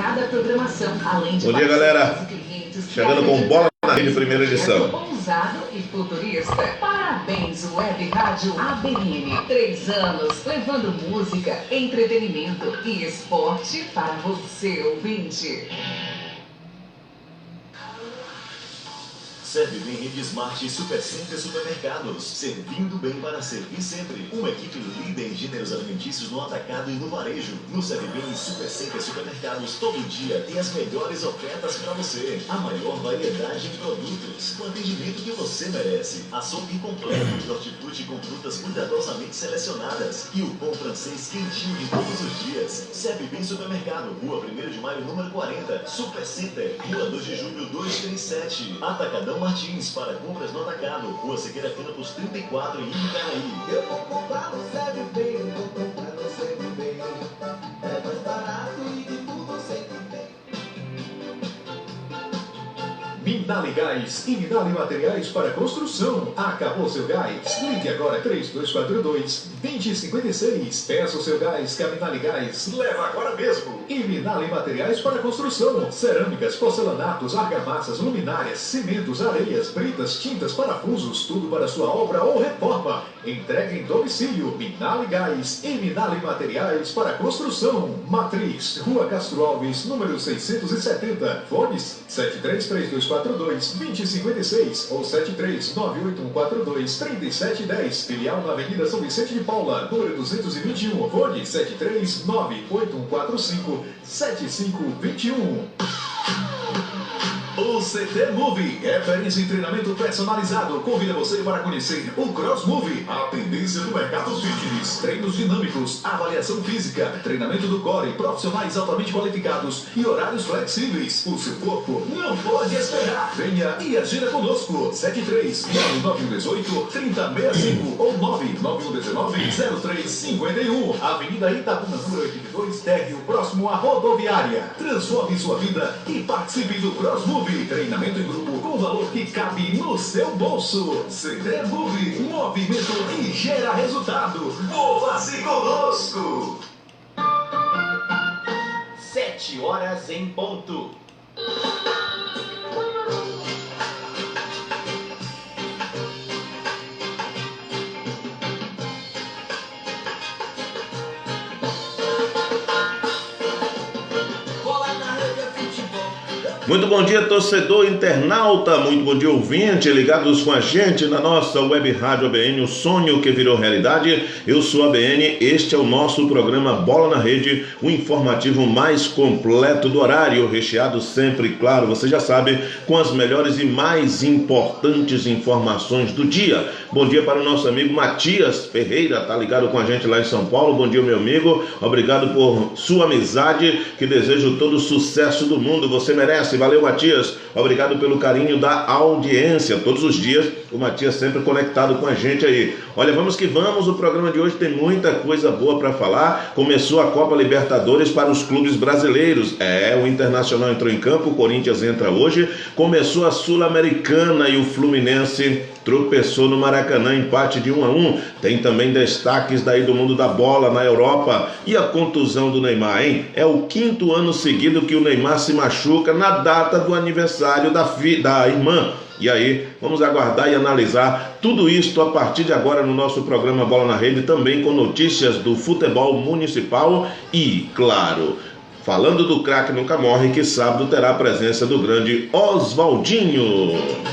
variada programação, além de bom dia, galera. Chegando com Bola na Rede, primeira edição. Ousado e futurista. Parabéns, Web Rádio ABN. 3 anos levando música, entretenimento e esporte para você, ouvinte. Serve bem Rede Smart e Supercenter Supermercados. Servindo bem para servir sempre. Uma equipe líder em gêneros alimentícios no atacado e no varejo. No Serve Bem e Supercenter Supermercados, todo dia tem as melhores ofertas para você. A maior variedade de produtos. O atendimento que você merece. Açougue completo de hortifruti com frutas cuidadosamente selecionadas. E o pão francês quentinho de todos os dias. Serve Bem Supermercado, Rua 1º de Maio, número 40. Supercenter, Rua 2 de Julho, 237. Atacadão Martins, para compras no atacado. Rua Siqueira Campos, 34, em Icaraí. Eu vou comprar no Serve Bem, eu vou comprar no Serve Bem. É mais barato e de tudo sempre bem. Minale Gás e Minale Materiais para Construção. Acabou seu gás? Ligue agora 3242-2056. Peça o seu gás que a Minale Gás leva agora mesmo. E Minale Materiais para Construção. Cerâmicas, porcelanatos, argamassas, luminárias, cimentos, areias, britas, tintas, parafusos, tudo para sua obra ou reforma. Entrega em domicílio. Minale Gás e Minale Materiais para Construção. Matriz, Rua Castro Alves, número 670. Fones 733242-2056 ou 7398142-3710. Filial na Avenida São Vicente de Paula, número 221. Fone 7398145-7521. O CT Movie, referência em treinamento personalizado, convida você para conhecer o Cross Movie, a tendência do mercado fitness, treinos dinâmicos, avaliação física, treinamento do core, profissionais altamente qualificados e horários flexíveis. O seu corpo não pode esperar. Venha e agenda conosco. 73-99118-3065 ou 99119-0351. Avenida Itabuna, número 82, térreo, próximo à rodoviária. Transforme sua vida e participe do Cross Movie. Treinamento em grupo com valor que cabe no seu bolso. CD Movie, movimento que gera resultado. Mova-se conosco. 7 horas em ponto. Muito bom dia, torcedor internauta, muito bom dia, ouvinte, ligados com a gente na nossa web rádio ABN, o sonho que virou realidade. Eu sou a ABN, este é o nosso programa Bola na Rede, o informativo mais completo do horário, recheado sempre, claro, você já sabe, com as melhores e mais importantes informações do dia. Bom dia para o nosso amigo Matias Ferreira, tá ligado com a gente lá em São Paulo. Bom dia, meu amigo, obrigado por sua amizade, que desejo todo o sucesso do mundo, você merece. Valeu, Matias, obrigado pelo carinho da audiência, todos os dias o Matias sempre conectado com a gente aí. Olha, vamos que vamos, o programa de hoje tem muita coisa boa para falar. Começou a Copa Libertadores para os clubes brasileiros, o Internacional entrou em campo, o Corinthians entra hoje, começou a Sul-Americana e o Fluminense tropeçou no Maracanã, empate de 1-1. Tem também destaques daí do mundo da bola na Europa. E a contusão do Neymar, hein? É o 5º ano seguido que o Neymar se machuca na data do aniversário da irmã. E aí, vamos aguardar e analisar tudo isso a partir de agora no nosso programa Bola na Rede, também com notícias do futebol municipal e, claro, falando do craque nunca morre, que sábado terá a presença do grande Oswaldinho.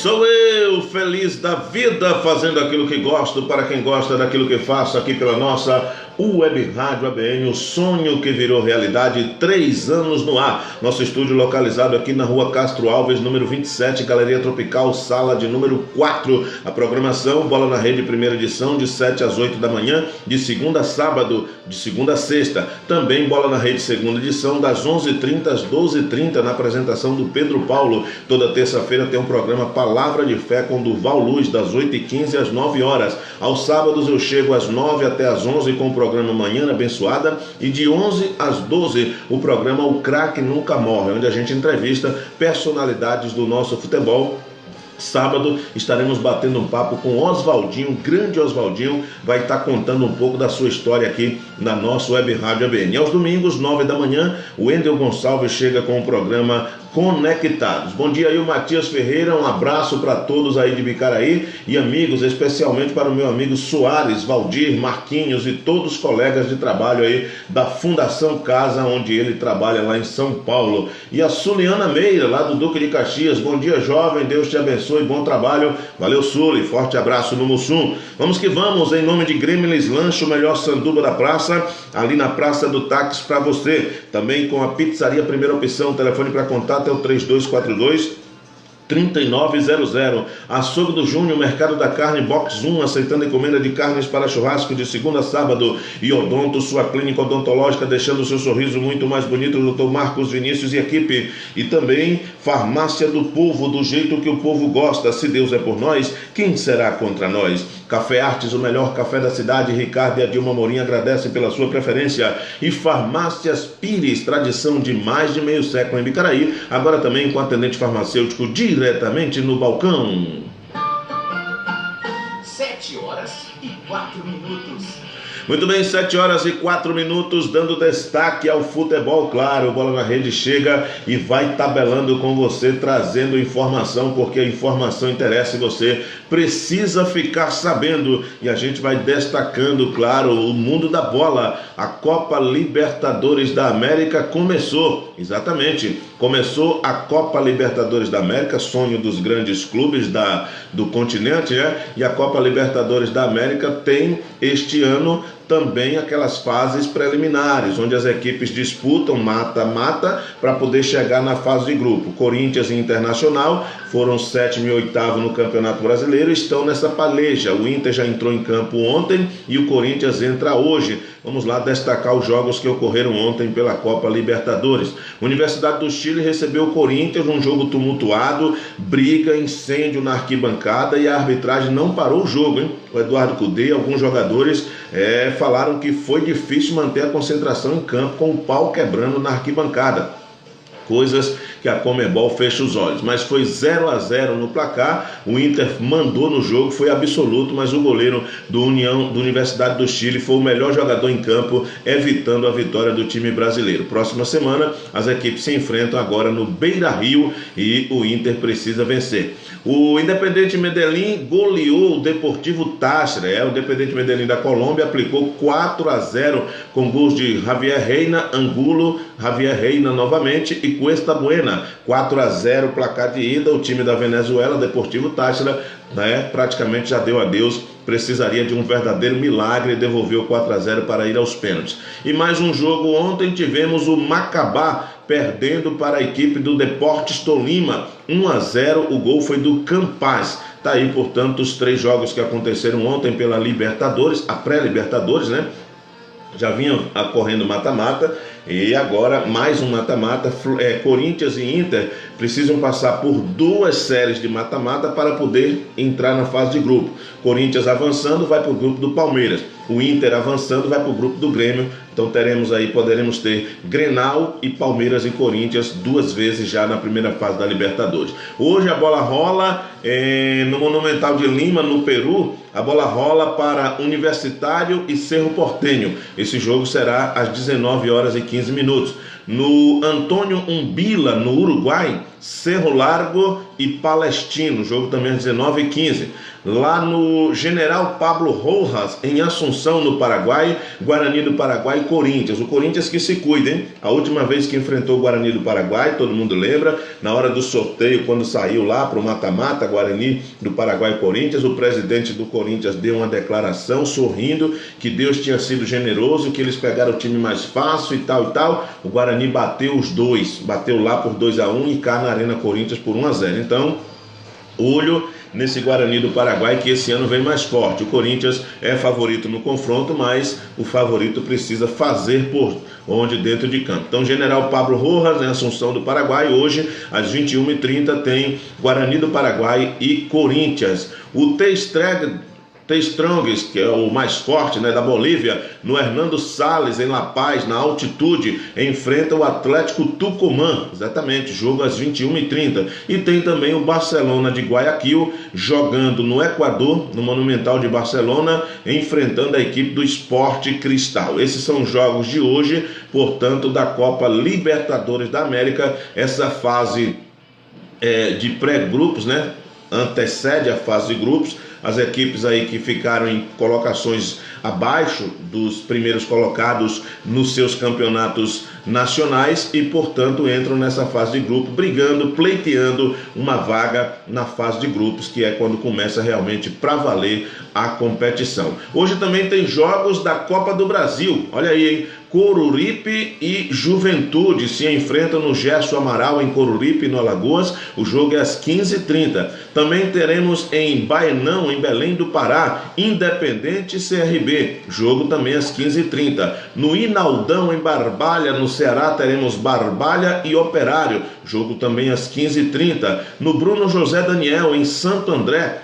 Sou eu, feliz da vida, fazendo aquilo que gosto, para quem gosta daquilo que faço, aqui pela nossa Web Rádio ABN, o sonho que virou realidade, 3 anos no ar. Nosso estúdio localizado aqui na rua Castro Alves, número 27, Galeria Tropical, sala de número 4. A programação, Bola na Rede, primeira edição, de 7 às 8 da manhã, de segunda a sábado, de segunda a sexta. Também Bola na Rede, segunda edição, das 11h30 às 12h30, na apresentação do Pedro Paulo. Toda terça-feira tem um programa Palavra de Fé com Durval Luz, das 8h15 às 9 horas. Aos sábados eu chego às 9 até às 11 com o programa Manhã Abençoada, e de 11 às 12 o programa O Craque Nunca Morre, onde a gente entrevista personalidades do nosso futebol. Sábado estaremos batendo um papo com Oswaldinho, grande Oswaldinho, vai estar contando um pouco da sua história aqui na nossa Web Rádio ABN. Aos domingos, 9 da manhã, o Wendel Gonçalves chega com o programa Conectados. Bom dia aí, o Matias Ferreira, um abraço para todos aí de Bicaraí e amigos, especialmente para o meu amigo Soares, Valdir, Marquinhos e todos os colegas de trabalho aí da Fundação Casa, onde ele trabalha lá em São Paulo. E a Suliana Meira, lá do Duque de Caxias, bom dia jovem, Deus te abençoe, bom trabalho, valeu Suli, forte abraço no Mussum. Vamos que vamos, em nome de Gremlins Lanche, o melhor sanduba da praça, ali na Praça do Táxi para você, também com a Pizzaria Primeira Opção, telefone para contato é o 3242-3900. Açougue do Júnior, Mercado da Carne, Box 1, aceitando encomenda de carnes para churrasco de segunda a sábado. E Odonto, sua clínica odontológica, deixando o seu sorriso muito mais bonito, Dr. Marcos Vinícius e equipe. E também Farmácia do Povo, do jeito que o povo gosta. Se Deus é por nós, quem será contra nós? Café Artes, o melhor café da cidade. Ricardo e a Dilma Morim agradecem pela sua preferência. E Farmácias Pires, tradição de mais de meio século em Bicaraí, agora também com atendente farmacêutico diretamente no balcão. 7h04. Muito bem, 7h04, dando destaque ao futebol, claro, o Bola na Rede chega e vai tabelando com você, trazendo informação, porque a informação interessa e você precisa ficar sabendo. E a gente vai destacando, claro, o mundo da bola. A Copa Libertadores da América começou, exatamente, começou a Copa Libertadores da América, sonho dos grandes clubes do continente, né? E a Copa Libertadores da América tem este ano também aquelas fases preliminares, onde as equipes disputam mata-mata para poder chegar na fase de grupo. Corinthians e Internacional foram 7º e 8º no Campeonato Brasileiro, estão nessa peleja. O Inter já entrou em campo ontem e o Corinthians entra hoje. Vamos lá destacar os jogos que ocorreram ontem pela Copa Libertadores. Universidade do Chile recebeu o Corinthians num jogo tumultuado, briga, incêndio na arquibancada, e a arbitragem não parou o jogo, hein? O Eduardo Cudê e alguns jogadores falaram que foi difícil manter a concentração em campo com o pau quebrando na arquibancada. Coisas que a Conmebol fecha os olhos, mas foi 0-0 no placar. O Inter mandou no jogo, foi absoluto, mas o goleiro do Universidade do Chile foi o melhor jogador em campo, evitando a vitória do time brasileiro. Próxima semana as equipes se enfrentam agora no Beira-Rio e o Inter precisa vencer. O Independiente Medellín goleou o Deportivo Táchira. O Independiente Medellín da Colômbia aplicou 4-0 com gols de Javier Reina, Angulo, Javier Reina novamente e Cuesta Buena. 4-0 placar de ida. O time da Venezuela, Deportivo Táchira, praticamente já deu adeus, precisaria de um verdadeiro milagre e devolveu 4-0 para ir aos pênaltis. E mais um jogo ontem, tivemos o Macabá perdendo para a equipe do Deportes Tolima, 1-0, o gol foi do Campaz. Tá aí, portanto, os 3 jogos que aconteceram ontem pela Libertadores, a pré-Libertadores, né? Já vinha ocorrendo mata-mata e agora mais um mata-mata. Corinthians e Inter precisam passar por 2 séries de mata-mata para poder entrar na fase de grupo. Corinthians avançando vai para o grupo do Palmeiras, o Inter avançando vai para o grupo do Grêmio. Então poderemos ter Grenal e Palmeiras e Corinthians 2 vezes já na primeira fase da Libertadores. Hoje a bola rola no Monumental de Lima, no Peru. A bola rola para Universitário e Cerro Porteño. Esse jogo será às 19h15. No Antônio Umbila, no Uruguai, Cerro Largo e Palestino, jogo também às 19h15. Lá no General Pablo Rojas, em Assunção, no Paraguai, Guarani do Paraguai e Corinthians. O Corinthians que se cuida, hein? A última vez que enfrentou o Guarani do Paraguai, todo mundo lembra, na hora do sorteio, quando saiu lá para o mata-mata, Guarani do Paraguai e Corinthians, o presidente do Corinthians deu uma declaração sorrindo que Deus tinha sido generoso, que eles pegaram o time mais fácil e tal e tal. O Guarani bateu os dois, bateu lá por 2-1 e cá na Arena Corinthians por 1-0. Então, olho nesse Guarani do Paraguai, que esse ano vem mais forte. O Corinthians é favorito no confronto, mas o favorito precisa fazer por onde dentro de campo. Então, General Pablo Rojas, em Assunção do Paraguai, hoje às 21h30 tem Guarani do Paraguai e Corinthians. O T-Strongs, que é o mais forte, né, da Bolívia, no Hernando Salles, em La Paz, na altitude, enfrenta o Atlético Tucumã, exatamente, jogo às 21h30. E tem também o Barcelona de Guayaquil, jogando no Equador, no Monumental de Barcelona, enfrentando a equipe do Sport Cristal. Esses são os jogos de hoje, portanto, da Copa Libertadores da América, essa fase de pré-grupos, né, antecede a fase de grupos. As equipes aí que ficaram em colocações abaixo dos primeiros colocados nos seus campeonatos nacionais e, portanto, entram nessa fase de grupo, brigando, pleiteando uma vaga na fase de grupos, que é quando começa realmente para valer a competição. Hoje também tem jogos da Copa do Brasil, olha aí, hein? Coruripe e Juventude se enfrentam no Gerson Amaral, em Coruripe, no Alagoas. O jogo é às 15h30. Também teremos em Baenão, em Belém do Pará, Independente e CRB. Jogo também às 15h30. No Inaldão, em Barbalha, no Ceará, teremos Barbalha e Operário. Jogo também às 15h30. No Bruno José Daniel, em Santo André,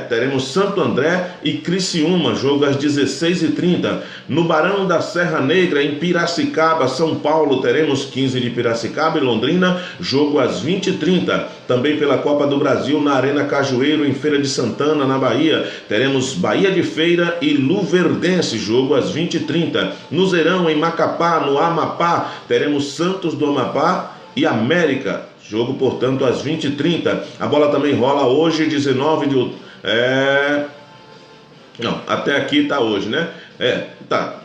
teremos Santo André e Criciúma, jogo às 16h30. No Barão da Serra Negra, em Piracicaba, São Paulo, teremos 15 de Piracicaba e Londrina, jogo às 20h30. Também pela Copa do Brasil, na Arena Cajueiro, em Feira de Santana, na Bahia, teremos Bahia de Feira e Luverdense, jogo às 20h30. No Zerão, em Macapá, no Amapá, teremos Santos do Amapá e América, jogo, portanto, às 20h30. A bola também rola hoje, 19 de outubro. Não, até aqui tá hoje, né?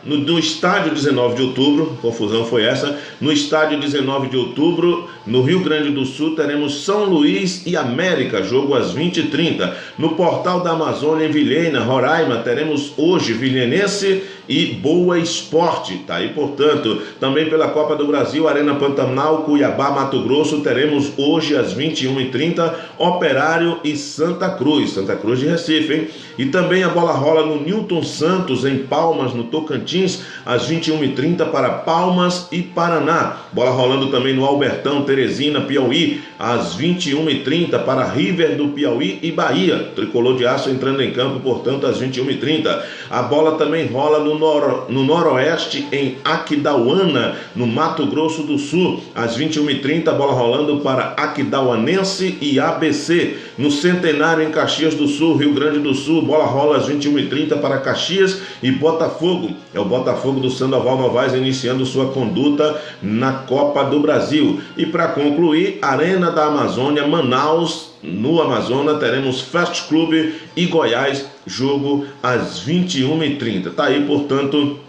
No estádio 19 de outubro, confusão foi essa. No estádio 19 de outubro, no Rio Grande do Sul, teremos São Luís e América, jogo às 20h30. No Portal da Amazônia, em Vilhena, Roraima, teremos hoje Vilhenense e Boa Esporte, tá aí, portanto. Também pela Copa do Brasil, Arena Pantanal, Cuiabá, Mato Grosso, teremos hoje às 21h30 Operário e Santa Cruz de Recife, hein? E também a bola rola no Newton Santos, em Palmas, no Tocantins, às 21h30 para Palmas e Paraná. Bola rolando também no Albertão, Teresina, Piauí, às 21h30 para River do Piauí e Bahia. Tricolor de Aço entrando em campo, portanto, às 21h30. A bola também rola no Noroeste, em Aquidauana, no Mato Grosso do Sul, às 21h30. Bola rolando para Aquidauanense e ABC. No Centenário, em Caxias do Sul, Rio Grande do Sul, bola rola às 21h30 para Caxias e Botafogo. É o Botafogo do Sandoval Novaes iniciando sua conduta na Copa do Brasil. E para concluir, Arena da Amazônia, Manaus, no Amazonas, teremos Fast Club e Goiás, jogo às 21h30. Tá aí, portanto,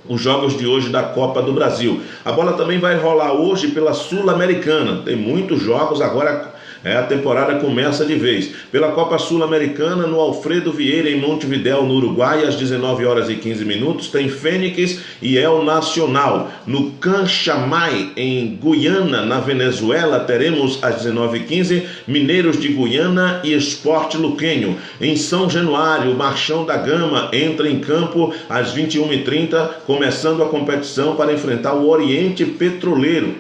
os jogos de hoje da Copa do Brasil. A bola também vai rolar hoje pela Sul-Americana. Tem muitos jogos agora. A temporada começa de vez. Pela Copa Sul-Americana, no Alfredo Vieira, em Montevidéu, no Uruguai, às 19h15, tem Fênix e El Nacional. No Canchamay, em Guiana, na Venezuela, teremos às 19h15 Mineiros de Guiana e Sport Luquenho. Em São Januário, Marchão da Gama entra em campo às 21h30, começando a competição para enfrentar o Oriente Petroleiro.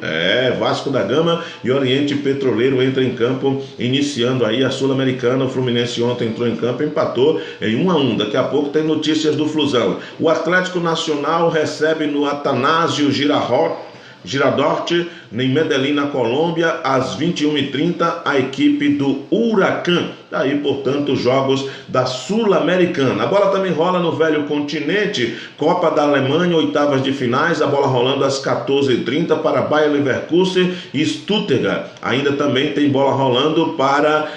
Vasco da Gama e Oriente Petroleiro entra em campo, iniciando aí a Sul-Americana. O Fluminense ontem entrou em campo, empatou em 1-1. Daqui a pouco tem notícias do Flusão. O Atlético Nacional recebe no Atanásio Girardot em Medellín, na Colômbia, às 21h30, a equipe do Huracán. Daí, portanto, os jogos da Sul-Americana. A bola também rola no velho continente, Copa da Alemanha, oitavas de finais, a bola rolando às 14h30 para Bayer Leverkusen e Stuttgart. Ainda também tem bola rolando para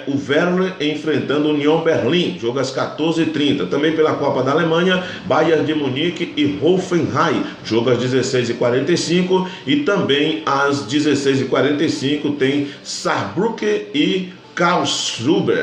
o Werder enfrentando o Union Berlin, jogo às 14h30. Também pela Copa da Alemanha, Bayern de Munique e Hoffenheim, jogo às 16h45, e também às 16h45 tem Saarbrücken e Karlsruhe.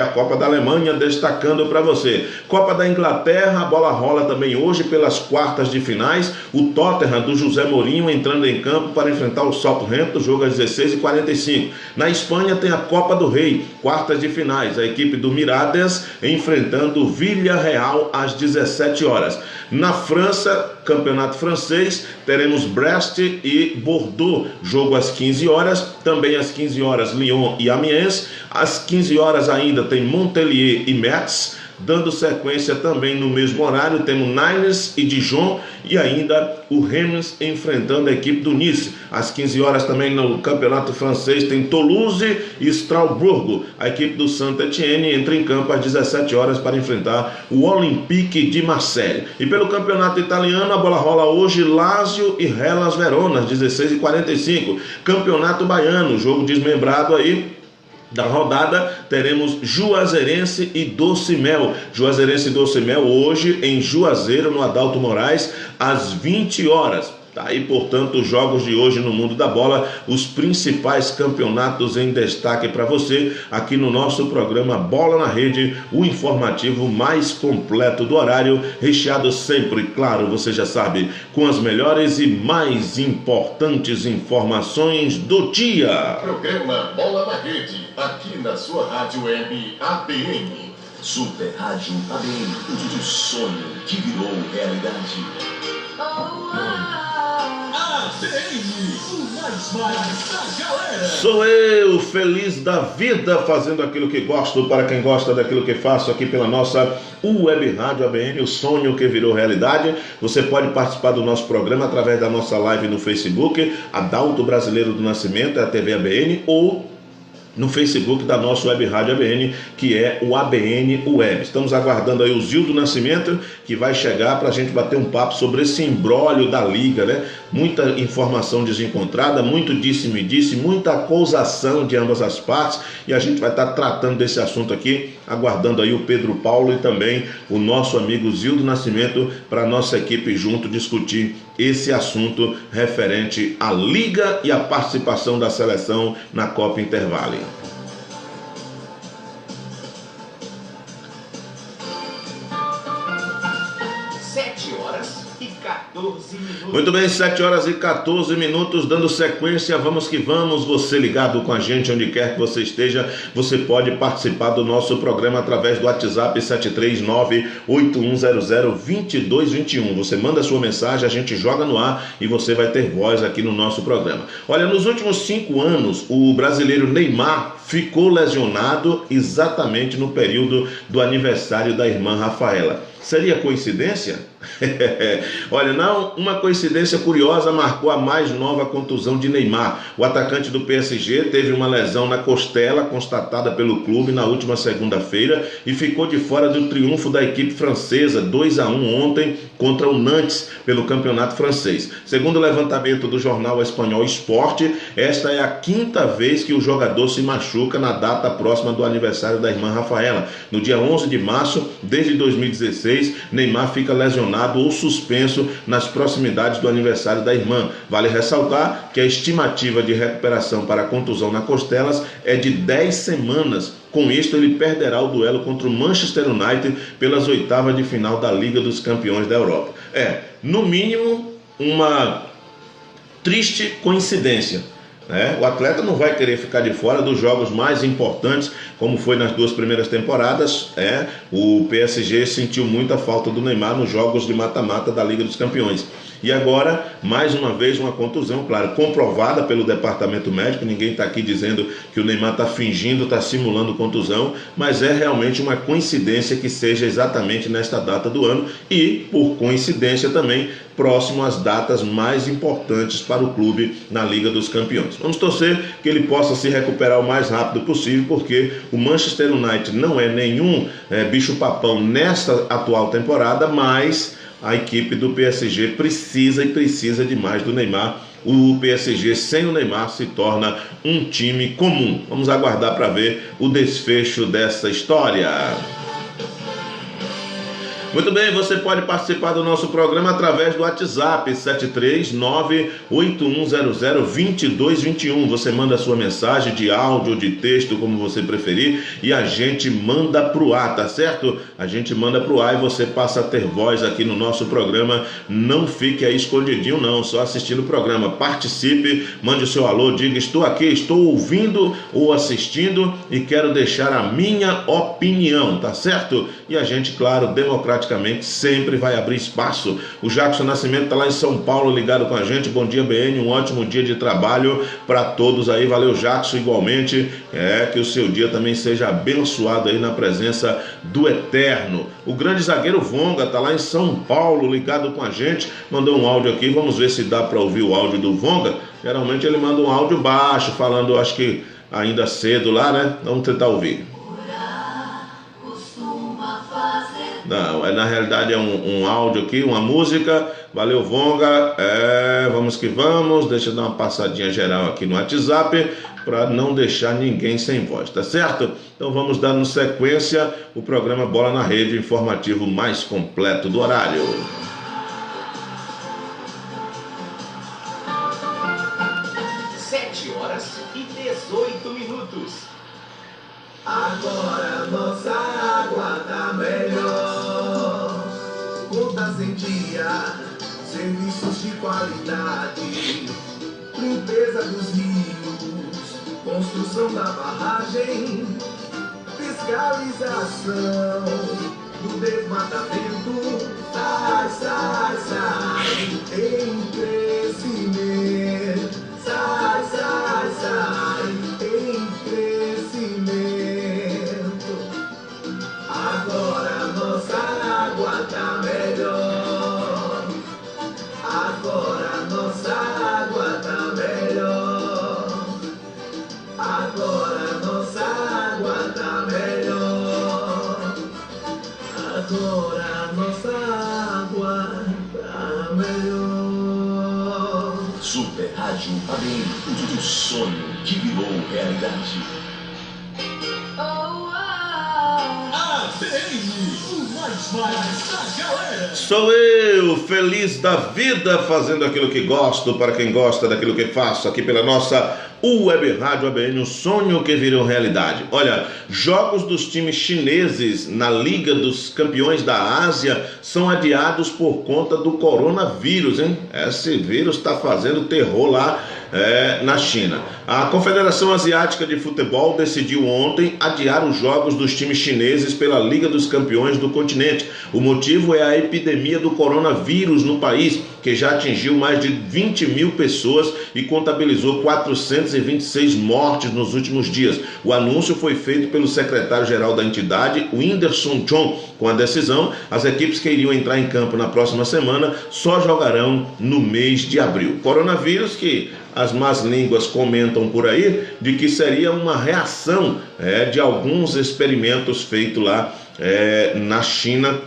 A Copa da Alemanha destacando para você. Copa da Inglaterra, a bola rola também hoje pelas quartas de finais. O Tottenham do José Mourinho entrando em campo para enfrentar o Southampton, jogo às 16h45. Na Espanha tem a Copa do Rei, quartas de finais. A equipe do Mirades enfrentando o Villarreal às 17 horas. Na França, campeonato francês, teremos Brest e Bordeaux, jogo às 15 horas. Também às 15 horas, Lyon e Amiens. Às 15 horas ainda tem Montpellier e Metz. Dando sequência também no mesmo horário, temos Nimes e Dijon, e ainda o Reims enfrentando a equipe do Nice. Às 15 horas também no campeonato francês tem Toulouse e Strasbourg. A equipe do Saint-Étienne entra em campo às 17 horas para enfrentar o Olympique de Marseille. E pelo campeonato italiano, a bola rola hoje Lazio e Hellas Verona, às 16h45. Campeonato baiano, jogo desmembrado aí da rodada, teremos Juazeirense e Doce Mel. Juazeirense e Doce Mel hoje em Juazeiro, no Adalto Moraes, às 20 horas. Tá aí, portanto, os jogos de hoje no mundo da bola, os principais campeonatos em destaque para você, aqui no nosso programa Bola na Rede, o informativo mais completo do horário, recheado sempre, claro, você já sabe, com as melhores e mais importantes informações do dia. Programa Bola na Rede, aqui na sua rádio web ABN. Super Rádio ABN, o sonho que virou realidade. Sou eu, feliz da vida, fazendo aquilo que gosto, para quem gosta daquilo que faço, aqui pela nossa Web Rádio ABN, o sonho que virou realidade. Você pode participar do nosso programa através da nossa live no Facebook, Adalto Brasileiro do Nascimento, é a TV ABN, ou no Facebook da nossa Web Rádio ABN, que é o ABN Web. Estamos aguardando aí o Zildo Nascimento, que vai chegar para a gente bater um papo sobre esse imbróglio da Liga, né? Muita informação desencontrada, muito disse-me-disse, muita acusação de ambas as partes, e a gente vai estar tratando desse assunto aqui, aguardando aí o Pedro Paulo e também o nosso amigo Zildo Nascimento, para a nossa equipe junto discutir esse assunto referente à Liga e à participação da seleção na Copa Intervale. Muito bem, 7 horas e 14 minutos, dando sequência, vamos que vamos. Você ligado com a gente, onde quer que você esteja, você pode participar do nosso programa através do WhatsApp 739-8100-2221. Você manda a sua mensagem, a gente joga no ar e você vai ter voz aqui no nosso programa. Olha, nos últimos 5 anos, o brasileiro Neymar ficou lesionado exatamente no período do aniversário da irmã Rafaela. Seria coincidência? Olha, não, uma coincidência curiosa marcou a mais nova contusão de Neymar. O atacante do PSG teve uma lesão na costela constatada pelo clube na última segunda-feira e ficou de fora do triunfo da equipe francesa 2-1 ontem contra o Nantes pelo campeonato francês. Segundo o levantamento do jornal espanhol Sport, esta é a 5ª vez que o jogador se machuca na data próxima do aniversário da irmã Rafaela. No dia 11 de março, desde 2016, Neymar fica lesionado ou suspenso nas proximidades do aniversário da irmã. Vale ressaltar que a estimativa de recuperação para a contusão na costelas é de 10 semanas. Com isto, ele perderá o duelo contra o Manchester United pelas oitavas de final da Liga dos Campeões da Europa. No mínimo, uma triste coincidência. O atleta não vai querer ficar de fora dos jogos mais importantes, como foi nas 2 primeiras temporadas. O PSG sentiu muita falta do Neymar nos jogos de mata-mata da Liga dos Campeões. E agora, mais uma vez, uma contusão, claro, comprovada pelo departamento médico. Ninguém está aqui dizendo que o Neymar está fingindo, está simulando contusão, mas é realmente uma coincidência que seja exatamente nesta data do ano. E, por coincidência também, próximo às datas mais importantes para o clube na Liga dos Campeões. Vamos torcer que ele possa se recuperar o mais rápido possível, porque o Manchester United não é nenhum bicho-papão nesta atual temporada, mas a equipe do PSG precisa demais do Neymar. O PSG sem o Neymar se torna um time comum. Vamos aguardar para ver o desfecho dessa história. Muito bem, você pode participar do nosso programa através do WhatsApp 739-8100-2221. Você manda a sua mensagem de áudio ou de texto, como você preferir, e a gente manda pro ar, tá certo? A gente manda pro ar e você passa a ter voz aqui no nosso programa. Não fique aí escondidinho não, só assistindo o programa. Participe, mande o seu alô, diga: estou aqui, estou ouvindo ou assistindo e quero deixar a minha opinião, tá certo? E a gente, claro, democraticamente sempre vai abrir espaço. O Jackson Nascimento está lá em São Paulo ligado com a gente. Bom dia, BN, um ótimo dia de trabalho para todos aí. Valeu, Jackson, igualmente. Que o seu dia também seja abençoado aí na presença do Eterno. O grande zagueiro Vonga está lá em São Paulo ligado com a gente. Mandou um áudio aqui, vamos ver se dá para ouvir o áudio do Vonga. Geralmente ele manda um áudio baixo, falando, acho que ainda cedo lá, né? Vamos tentar ouvir. Não, na realidade é um áudio aqui, uma música. Valeu, Vonga. Vamos que vamos. Deixa eu dar uma passadinha geral aqui no WhatsApp para não deixar ninguém sem voz, tá certo? Então vamos dando sequência o programa Bola na Rede, informativo mais completo do horário. 7h18. Agora nossa água tá melhor. Contas em dia, serviços de qualidade, limpeza dos rios, construção da barragem, fiscalização do desmatamento. Sai, em crescimento. Sai, em crescimento. Agora nossa água tá melhor. Agora nossa água tá melhor. Agora nossa água tá melhor. Agora nossa água tá melhor. Super Rádio ABN, o sonho que virou realidade. Sou eu, feliz da vida, fazendo aquilo que gosto, para quem gosta daquilo que faço, aqui pela nossa Web Rádio ABN, o sonho que virou realidade. Olha, jogos dos times chineses na Liga dos Campeões da Ásia são adiados por conta do coronavírus, hein? Esse vírus está fazendo terror lá na China. A Confederação Asiática de Futebol decidiu ontem adiar os jogos dos times chineses pela Liga dos Campeões do continente. O motivo é a epidemia do coronavírus no país, que já atingiu mais de 20 mil pessoas e contabilizou 426 mortes nos últimos dias. O anúncio foi feito pelo secretário-geral da entidade, Whindersson Chong. Com a decisão, as equipes que iriam entrar em campo na próxima semana só jogarão no mês de abril. Coronavírus que as más línguas comentam por aí de que seria uma reação de alguns experimentos feitos lá na China,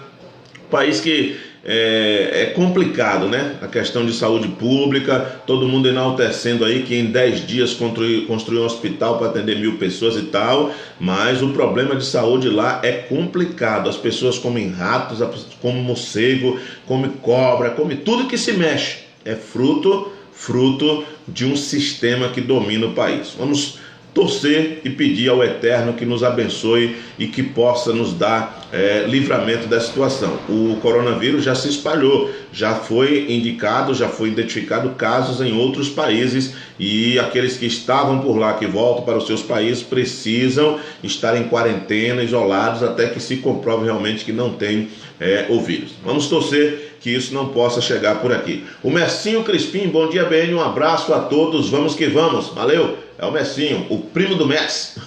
país que é complicado, né? A questão de saúde pública, todo mundo enaltecendo aí que em 10 dias construiu um hospital para atender 1.000 pessoas e tal, mas o problema de saúde lá é complicado. As pessoas comem ratos, comem morcego, comem cobra, comem tudo que se mexe. É fruto de um sistema que domina o país. Vamos torcer e pedir ao Eterno que nos abençoe e que possa nos dar livramento da situação. O coronavírus já se espalhou, já foi indicado, já foi identificado casos em outros países, e aqueles que estavam por lá, que voltam para os seus países, precisam estar em quarentena, isolados, até que se comprove realmente que não tem o vírus. Vamos torcer que isso não possa chegar por aqui. O Messinho Crispim, bom dia, BN, um abraço a todos, vamos que vamos, valeu, é o Messinho, o primo do Messi.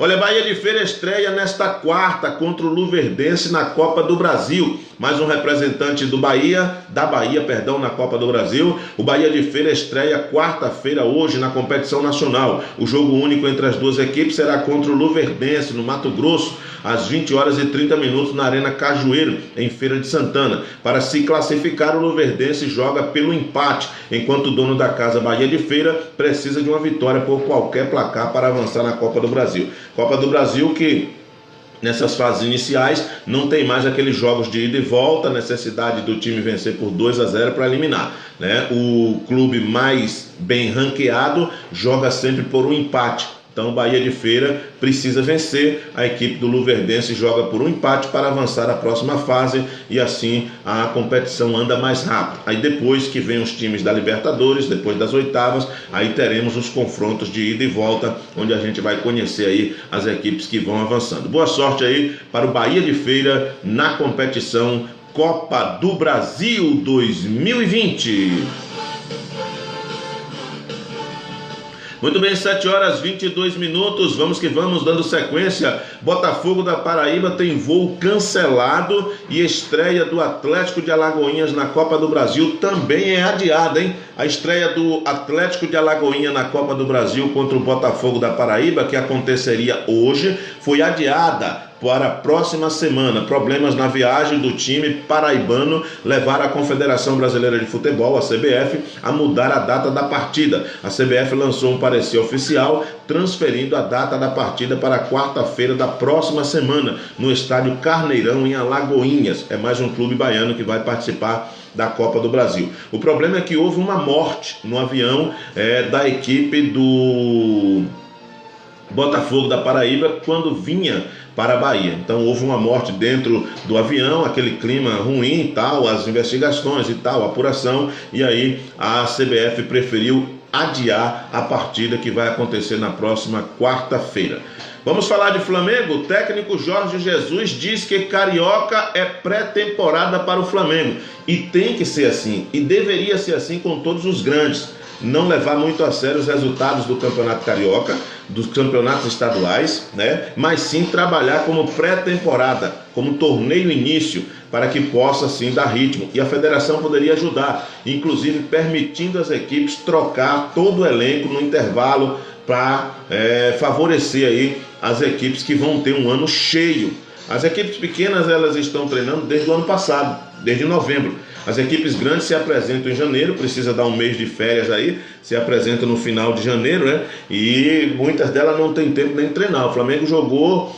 Olha, Bahia de Feira estreia nesta quarta contra o Luverdense na Copa do Brasil. Mais um representante da Bahia, na Copa do Brasil. O Bahia de Feira estreia quarta-feira hoje na competição nacional. O jogo único entre as duas equipes será contra o Luverdense, no Mato Grosso, às 20 horas e 30 minutos na Arena Cajueiro, em Feira de Santana. Para se classificar, o Luverdense joga pelo empate, enquanto o dono da casa, Bahia de Feira, precisa de uma vitória por qualquer placar para avançar na Copa do Brasil. Copa do Brasil que, nessas fases iniciais, não tem mais aqueles jogos de ida e volta, necessidade do time vencer por 2-0 para eliminar, né? O clube mais bem ranqueado joga sempre por um empate. Então, Bahia de Feira precisa vencer, a equipe do Luverdense joga por um empate para avançar à próxima fase e assim a competição anda mais rápido. Aí depois que vem os times da Libertadores, depois das oitavas, aí teremos os confrontos de ida e volta, onde a gente vai conhecer aí as equipes que vão avançando. Boa sorte aí para o Bahia de Feira na competição Copa do Brasil 2020. Muito bem, 7 horas 22 minutos, vamos que vamos, dando sequência. Botafogo da Paraíba tem voo cancelado e estreia do Atlético de Alagoinhas na Copa do Brasil também é adiada, hein? A estreia do Atlético de Alagoinhas na Copa do Brasil contra o Botafogo da Paraíba, que aconteceria hoje, foi adiada para a próxima semana. Problemas na viagem do time paraibano levaram a Confederação Brasileira de Futebol, a CBF, a mudar a data da partida. A CBF lançou um parecer oficial transferindo a data da partida para a quarta-feira da próxima semana, no estádio Carneirão, em Alagoinhas. É mais um clube baiano que vai participar da Copa do Brasil. O problema é que houve uma morte no avião da equipe do Botafogo da Paraíba quando vinha para a Bahia. Então houve uma morte dentro do avião, aquele clima ruim e tal, as investigações e tal, a apuração, e aí a CBF preferiu adiar a partida que vai acontecer na próxima quarta-feira. Vamos falar de Flamengo. O técnico Jorge Jesus diz que Carioca é pré-temporada para o Flamengo, e tem que ser assim, e deveria ser assim com todos os grandes. Não levar muito a sério os resultados do Campeonato Carioca, dos campeonatos estaduais, né? Mas sim trabalhar como pré-temporada, como torneio início, para que possa sim dar ritmo. E a federação poderia ajudar, inclusive permitindo as equipes trocar todo o elenco no intervalo para favorecer aí as equipes que vão ter um ano cheio. As equipes pequenas, elas estão treinando desde o ano passado, desde novembro. As equipes grandes se apresentam em janeiro, precisa dar um mês de férias aí, se apresentam no final de janeiro, né? E muitas delas não tem tempo nem de treinar. O Flamengo jogou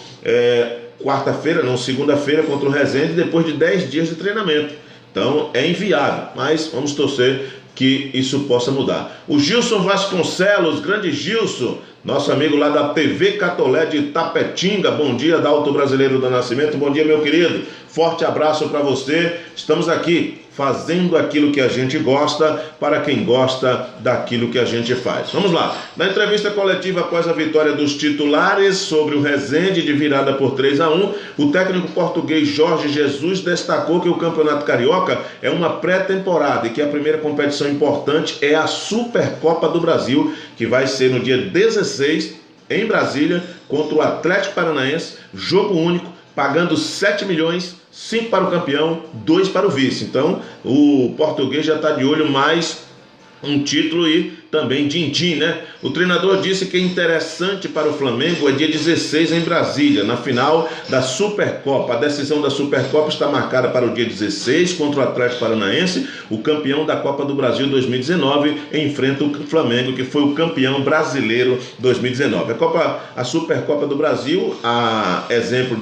segunda-feira contra o Resende, depois de 10 dias de treinamento. Então é inviável, mas vamos torcer que isso possa mudar. O Gilson Vasconcelos, grande Gilson, nosso amigo lá da TV Catolé de Tapetinga. Bom dia, Dalto Brasileiro do Nascimento. Bom dia, meu querido. Forte abraço para você. Estamos aqui fazendo aquilo que a gente gosta, para quem gosta daquilo que a gente faz. Vamos lá. Na entrevista coletiva após a vitória dos titulares sobre o Resende de virada por 3-1, o técnico português Jorge Jesus destacou que o Campeonato Carioca é uma pré-temporada e que a primeira competição importante é a Supercopa do Brasil, que vai ser no dia 16 em Brasília contra o Atlético Paranaense, jogo único, pagando 7 milhões, 5 para o campeão, 2 para o vice. Então o português já está de olho mais um título e também din-din, né? O treinador disse que é interessante para o Flamengo é dia 16 em Brasília, na final da Supercopa. A decisão da Supercopa está marcada para o dia 16 contra o Atlético Paranaense. O campeão da Copa do Brasil 2019 enfrenta o Flamengo, que foi o campeão brasileiro 2019. A Supercopa do Brasil, a exemplo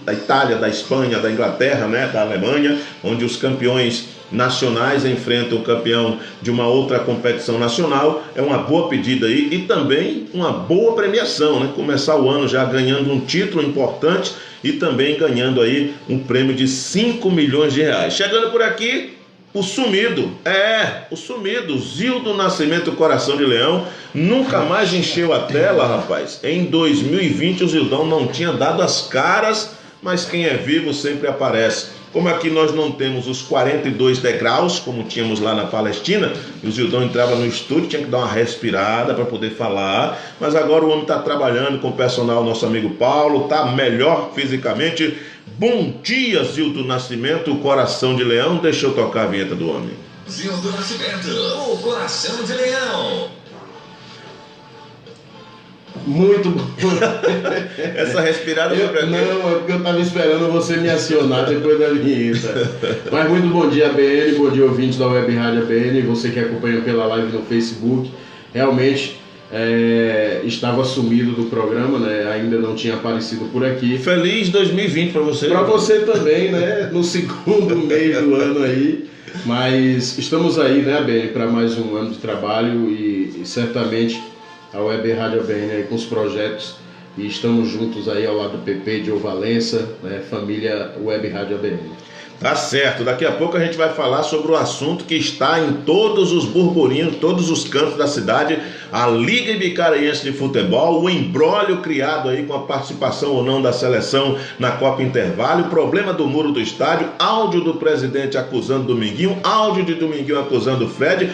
da Itália, da Espanha, da Inglaterra, né, da Alemanha, onde os campeões nacionais enfrentam o campeão de uma outra competição nacional, é uma boa pedida aí e também uma boa premiação, né? Começar o ano já ganhando um título importante e também ganhando aí um prêmio de 5 milhões de reais. Chegando por aqui, o sumido, Zildo Nascimento Coração de Leão, nunca mais encheu a tela, rapaz. Em 2020 o Zildão não tinha dado as caras, mas quem é vivo sempre aparece. Como aqui nós não temos os 42 degraus, como tínhamos lá na Palestina, e o Zildão entrava no estúdio, tinha que dar uma respirada para poder falar, mas agora o homem está trabalhando com o personal, nosso amigo Paulo, está melhor fisicamente. Bom dia, Zildo Nascimento, o coração de leão. Deixa eu tocar a vinheta do homem. Zildo Nascimento, o coração de leão. Muito bom. Essa respirada foi pra quê? Não, é porque eu estava esperando você me acionar depois da vinheta. Mas muito bom dia, ABN, bom dia, ouvintes da Web Rádio ABN, você que acompanha pela live no Facebook. Realmente estava sumido do programa, né? Ainda não tinha aparecido por aqui. Feliz 2020 para você. Para você também, né? No segundo mês do ano aí. Mas estamos aí, né, ABN, para mais um ano de trabalho e certamente a Web Rádio ABN aí com os projetos, e estamos juntos aí ao lado do PP de Valença, né, família Web Rádio ABN. Tá certo, daqui a pouco a gente vai falar sobre o assunto que está em todos os burburinhos, todos os cantos da cidade, a Liga Ibicaraense de Futebol, o imbróglio criado aí com a participação ou não da seleção na Copa Intervalo, o problema do muro do estádio, áudio do presidente acusando Dominguinho, áudio de Dominguinho acusando Fred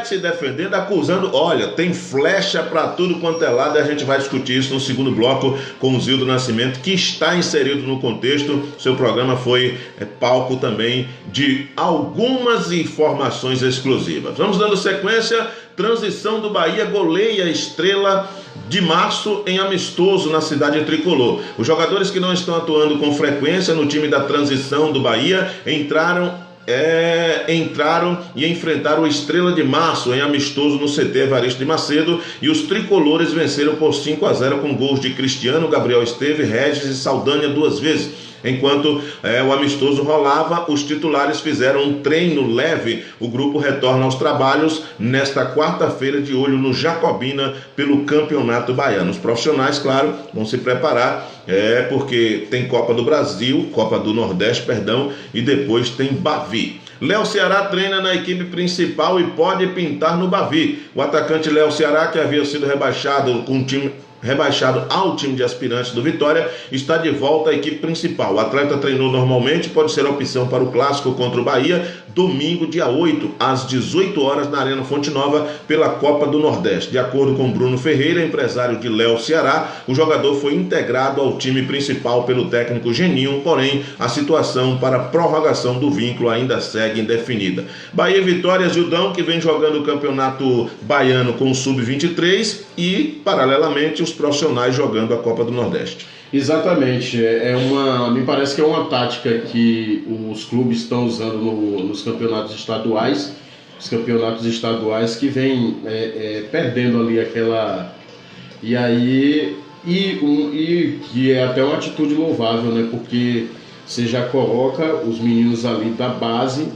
se defendendo, acusando, olha, tem flecha para tudo quanto é lado, e a gente vai discutir isso no segundo bloco com o Zildo Nascimento, que está inserido no contexto. Seu programa foi palco também de algumas informações exclusivas. Vamos dando sequência. Transição do Bahia goleia a Estrela de Março em amistoso na cidade tricolor. Os jogadores que não estão atuando com frequência no time da Transição do Bahia entraram e enfrentaram o Estrela de Março em amistoso no CT Evaristo de Macedo, e os tricolores venceram por 5-0 com gols de Cristiano, Gabriel Esteve, Regis e Saldanha 2 vezes. Enquanto o amistoso rolava, os titulares fizeram um treino leve. O grupo retorna aos trabalhos nesta quarta-feira, de olho no Jacobina pelo Campeonato Baiano. Os profissionais, claro, vão se preparar, porque tem Copa do Brasil, Copa do Nordeste, perdão, e depois tem Bavi. Léo Ceará treina na equipe principal e pode pintar no Bavi. O atacante Léo Ceará, que havia sido rebaixado ao time de aspirantes do Vitória, está de volta à equipe principal. O atleta treinou normalmente, pode ser opção para o clássico contra o Bahia, domingo, dia 8, às 18 horas, na Arena Fonte Nova, pela Copa do Nordeste. De acordo com Bruno Ferreira, empresário de Léo Ceará, o jogador foi integrado ao time principal pelo técnico Geninho, porém, a situação para prorrogação do vínculo ainda segue indefinida. Bahia e Vitória, Zildão, que vem jogando o Campeonato Baiano com o Sub-23 e, paralelamente, os profissionais jogando a Copa do Nordeste. Exatamente, me parece que é uma tática que os clubes estão usando nos campeonatos estaduais, que vem perdendo ali aquela, e que é até uma atitude louvável, né? Porque você já coloca os meninos ali da base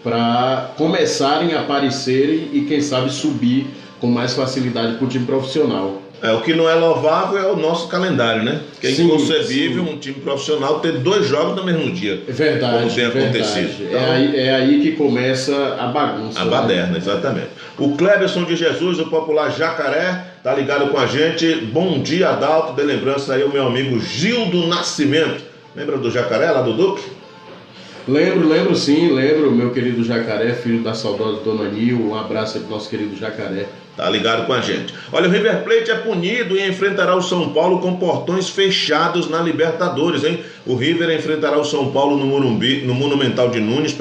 para começarem a aparecerem e quem sabe subir com mais facilidade para o time profissional. O que não é louvável é o nosso calendário, né? Que é inconcebível um time profissional ter 2 jogos no mesmo dia. Verdade, como tem acontecido. Então, é aí que começa a bagunça. A baderna, exatamente. O Cleberson de Jesus, o popular Jacaré, tá ligado com a gente. Bom dia, Adalto. De lembrança aí o meu amigo Gildo Nascimento. Lembra do Jacaré lá do Duque? Lembro sim, meu querido Jacaré, filho da saudosa Dona Nil. Um abraço aí pro nosso querido Jacaré. Tá ligado com a gente. Olha, o River Plate é punido e enfrentará o São Paulo com portões fechados na Libertadores, hein? O River enfrentará o São Paulo no Monumental de Nunes,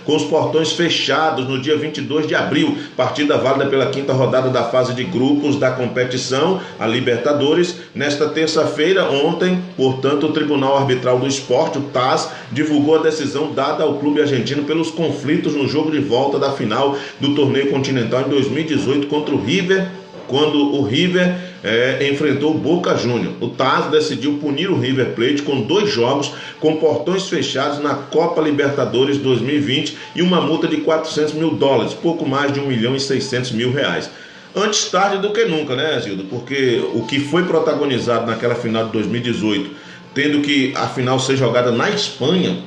com os portões fechados no dia 22 de abril. Partida válida pela 5ª rodada da fase de grupos da competição, a Libertadores. Nesta terça-feira, ontem, portanto, o Tribunal Arbitral do Esporte, o TAS, divulgou a decisão dada ao clube argentino pelos conflitos no jogo de volta da final do torneio continental em 2018 contra o River, quando o River enfrentou o Boca Juniors. O TAS decidiu punir o River Plate com 2 jogos com portões fechados na Copa Libertadores 2020 e uma multa de $400 mil, pouco mais de R$1.600.000. Antes tarde do que nunca, né, Zildo? Porque o que foi protagonizado naquela final de 2018, tendo que a final ser jogada na Espanha,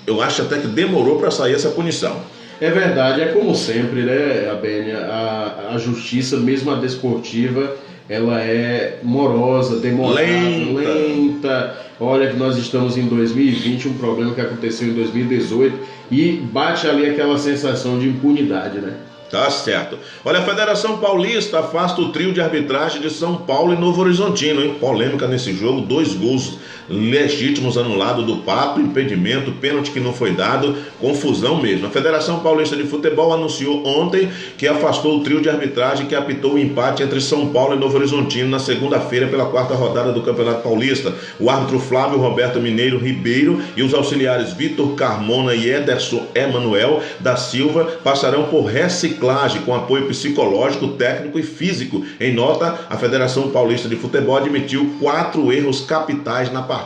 eu acho até que demorou para sair essa punição. É verdade, é como sempre, né, ABN, a justiça, mesmo a desportiva, ela é morosa, demorada, lenta, olha que nós estamos em 2020, um problema que aconteceu em 2018, e bate ali aquela sensação de impunidade, né? Tá certo. Olha, a Federação Paulista afasta o trio de arbitragem de São Paulo e Novo Horizontino, hein? Polêmica nesse jogo, 2 gols legítimos anulados do Pato, impedimento, pênalti que não foi dado, confusão mesmo. A Federação Paulista de Futebol anunciou ontem que afastou o trio de arbitragem que apitou o empate entre São Paulo e Novo Horizontino na segunda-feira pela 4ª rodada do Campeonato Paulista. O árbitro Flávio Roberto Mineiro Ribeiro e os auxiliares Vitor Carmona e Ederson Emanuel da Silva passarão por reciclagem com apoio psicológico, técnico e físico. Em nota, a Federação Paulista de Futebol admitiu 4 erros capitais na partida.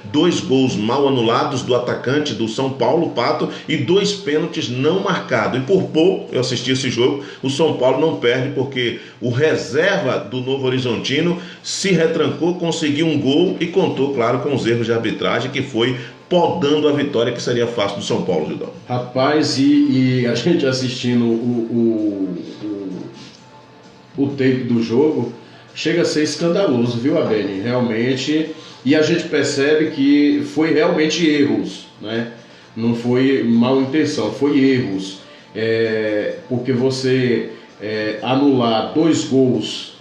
2 gols mal anulados do atacante do São Paulo, Pato, e 2 pênaltis não marcados. E por pouco, eu assisti esse jogo, o São Paulo não perde porque o reserva do Novo Horizontino se retrancou, conseguiu um gol e contou, claro, com os erros de arbitragem que foi podando a vitória que seria fácil do São Paulo, Gildão. Rapaz, e a gente assistindo o tape do jogo, chega a ser escandaloso, viu, Abene? Realmente, e a gente percebe que foi realmente erros, né? Não foi mal intenção, foi erros. Porque você anular 2 gols,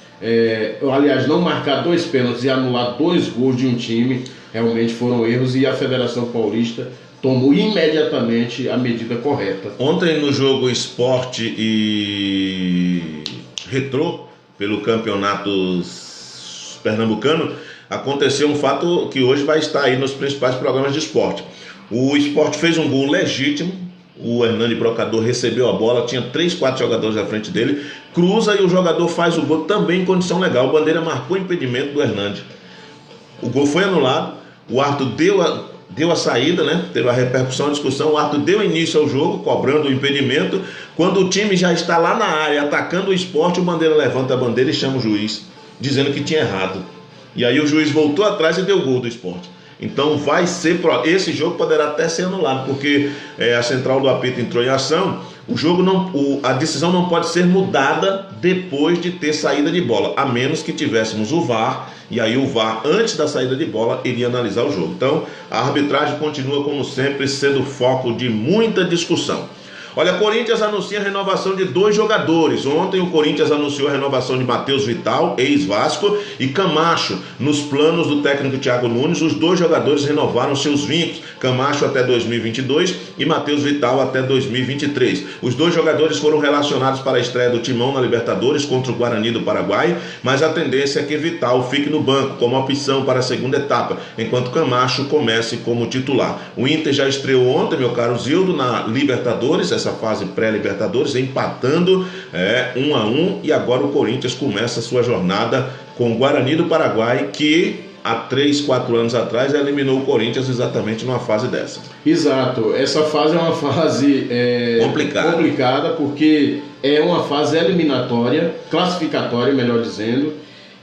aliás, não marcar 2 pênaltis e anular 2 gols de um time, realmente foram erros, e a Federação Paulista tomou imediatamente a medida correta. Ontem no jogo Sport e Retrô, pelo campeonato pernambucano, aconteceu um fato que hoje vai estar aí nos principais programas de esporte. O Sport fez um gol legítimo, o Hernani Brocador recebeu a bola, tinha 3, 4 jogadores à frente dele, cruza e o jogador faz o gol também em condição legal. O Bandeira marcou o impedimento do Hernani. O gol foi anulado, o árbitro deu a saída, né? Teve a repercussão, a discussão, o árbitro deu início ao jogo, cobrando o impedimento. Quando o time já está lá na área, atacando o Sport, o Bandeira levanta a bandeira e chama o juiz, dizendo que tinha errado. E aí o juiz voltou atrás e deu o gol do Sport. Então vai ser, esse jogo poderá até ser anulado, porque a central do apito entrou em ação. O jogo a decisão não pode ser mudada depois de ter saída de bola, a menos que tivéssemos o VAR, e aí o VAR, antes da saída de bola, iria analisar o jogo. Então a arbitragem continua, como sempre, sendo foco de muita discussão. Olha, Corinthians anuncia a renovação de 2 jogadores. Ontem o Corinthians anunciou a renovação de Matheus Vital, ex-Vasco, e Camacho. Nos planos do técnico Thiago Nunes, os 2 jogadores renovaram seus vínculos. Camacho até 2022 e Matheus Vital até 2023. Os 2 jogadores foram relacionados para a estreia do Timão na Libertadores contra o Guarani do Paraguai, mas a tendência é que Vital fique no banco como opção para a segunda etapa, enquanto Camacho comece como titular. O Inter já estreou ontem, meu caro Zildo, na Libertadores, essa fase pré-Libertadores, empatando 1-1, e agora o Corinthians começa a sua jornada com o Guarani do Paraguai, que há 3, 4 anos atrás eliminou o Corinthians exatamente numa fase dessa. Exato, essa fase é uma fase complicada, porque é uma fase eliminatória, classificatória, melhor dizendo,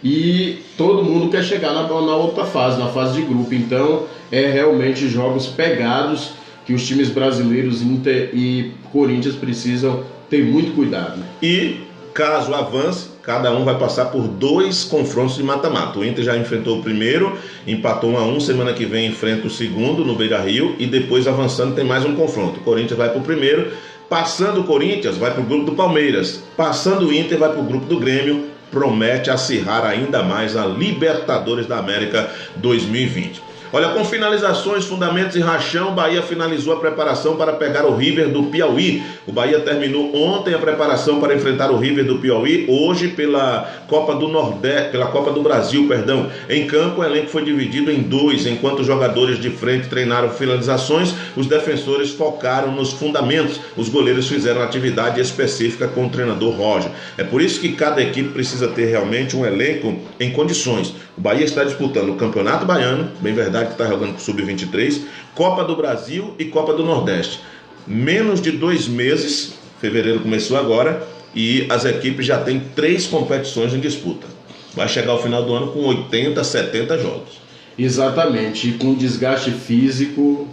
e todo mundo quer chegar na outra fase, na fase de grupo. Então realmente jogos pegados, que os times brasileiros, Inter e Corinthians, precisam ter muito cuidado. E caso avance, cada um vai passar por 2 confrontos de mata-mata. O Inter já enfrentou o primeiro, empatou 1-1, semana que vem enfrenta o segundo no Beira-Rio, e depois avançando tem mais um confronto. O Corinthians vai para o primeiro, passando o Corinthians vai para o grupo do Palmeiras, passando o Inter vai para o grupo do Grêmio. Promete acirrar ainda mais a Libertadores da América 2020. Olha, com finalizações, fundamentos e rachão, Bahia finalizou a preparação para pegar o River do Piauí. O Bahia terminou ontem a preparação para enfrentar o River do Piauí, hoje pela Copa do Nordeste, pela Copa do Brasil, perdão. Em campo, o elenco foi dividido em 2, enquanto os jogadores de frente treinaram finalizações, os defensores focaram nos fundamentos. Os goleiros fizeram atividade específica com o treinador Roger. É por isso que cada equipe precisa ter realmente um elenco em condições. O Bahia está disputando o Campeonato Baiano, bem verdade que está jogando com o Sub-23, Copa do Brasil e Copa do Nordeste. Menos de 2 meses, fevereiro começou agora, e as equipes já têm 3 competições em disputa. Vai chegar ao final do ano com 80, 70 jogos. Exatamente, e com desgaste físico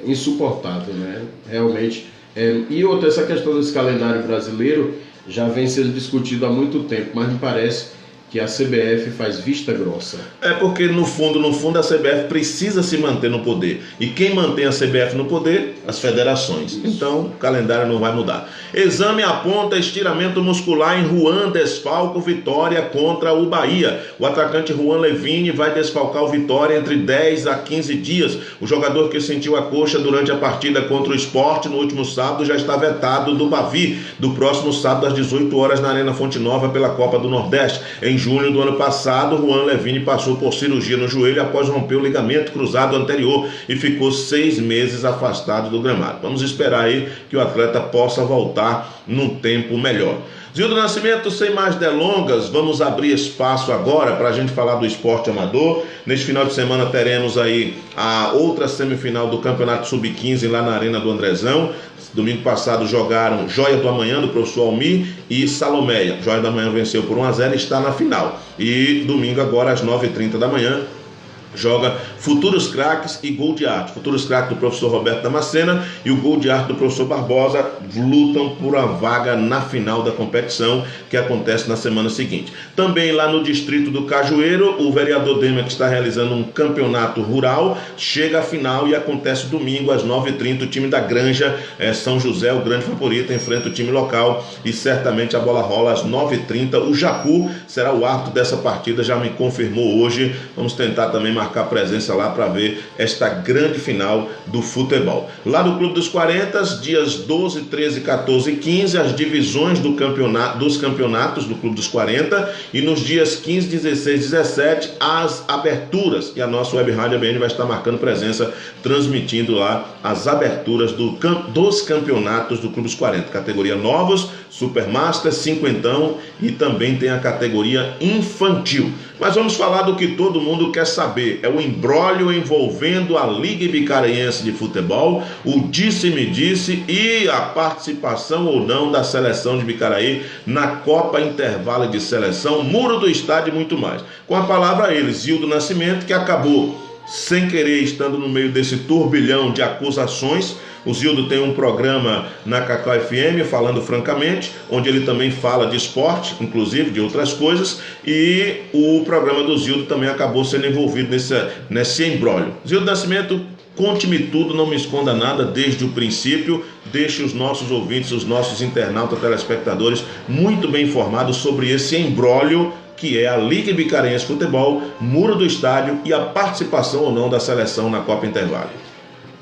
insuportável, né? Realmente. E outra, essa questão desse calendário brasileiro já vem sendo discutido há muito tempo, mas me parece que a CBF faz vista grossa. É porque no fundo a CBF precisa se manter no poder. E quem mantém a CBF no poder? As federações. Isso. Então o calendário não vai mudar. Exame aponta estiramento muscular em Juan, desfalca o Vitória contra o Bahia. O atacante Juan Levine vai desfalcar o Vitória entre 10 a 15 dias. O jogador que sentiu a coxa durante a partida contra o Sport no último sábado já está vetado do Bavi, do próximo sábado às 18 horas na Arena Fonte Nova pela Copa do Nordeste. Em junho do ano passado, Juan Levine passou por cirurgia no joelho após romper o ligamento cruzado anterior e ficou 6 meses afastado do gramado. Vamos esperar aí que o atleta possa voltar num tempo melhor. Zildo Nascimento, sem mais delongas, vamos abrir espaço agora para a gente falar do esporte amador. Neste final de semana teremos aí a outra semifinal do Campeonato Sub-15 lá na Arena do Andrezão. Domingo passado jogaram Joia do Amanhã, do professor Almir, e Salomeia. Joia do Amanhã venceu por 1-0 e está na final. E domingo agora às 9h30 da manhã joga Futuros Craques e Gol de Arte. Futuros Craques do professor Roberto Damascena e o Gol de Arte do professor Barbosa lutam por a vaga na final da competição, que acontece na semana seguinte. Também lá no distrito do Cajueiro, o vereador Demer, que está realizando um campeonato rural, chega à final e acontece domingo às 9h30. O time da Granja São José, o grande favorito, enfrenta o time local e certamente a bola rola às 9h30. O Jacu será o árbitro dessa partida, já me confirmou hoje. Vamos tentar também marcar presença lá para ver esta grande final do futebol. Lá no Clube dos 40, dias 12, 13, 14 e 15, as divisões dos campeonatos do Clube dos 40, e nos dias 15, 16 e 17, as aberturas. E a nossa Web Rádio ABN vai estar marcando presença, transmitindo lá as aberturas dos campeonatos do Clube dos 40. Categoria novos, Supermaster, cinquentão e também tem a categoria infantil. Mas vamos falar do que todo mundo quer saber. É o imbróglio envolvendo a Liga Ibicaraense de Futebol, o disse-me-disse e a participação ou não da seleção de Ibicaraí na Copa Intervalo de Seleção, Muro do Estádio e muito mais. Com a palavra ele, Zildo Nascimento, que acabou sem querer estando no meio desse turbilhão de acusações. O Zildo tem um programa na Cacau FM, Falando Francamente, onde ele também fala de esporte, inclusive de outras coisas, e o programa do Zildo também acabou sendo envolvido nesse embrólio. Zildo Nascimento, conte-me tudo, não me esconda nada desde o princípio, deixe os nossos ouvintes, os nossos internautas, telespectadores muito bem informados sobre esse embrólio que é a Liga Ibicaraense de Futebol, Muro do Estádio e a participação ou não da seleção na Copa Intervalo.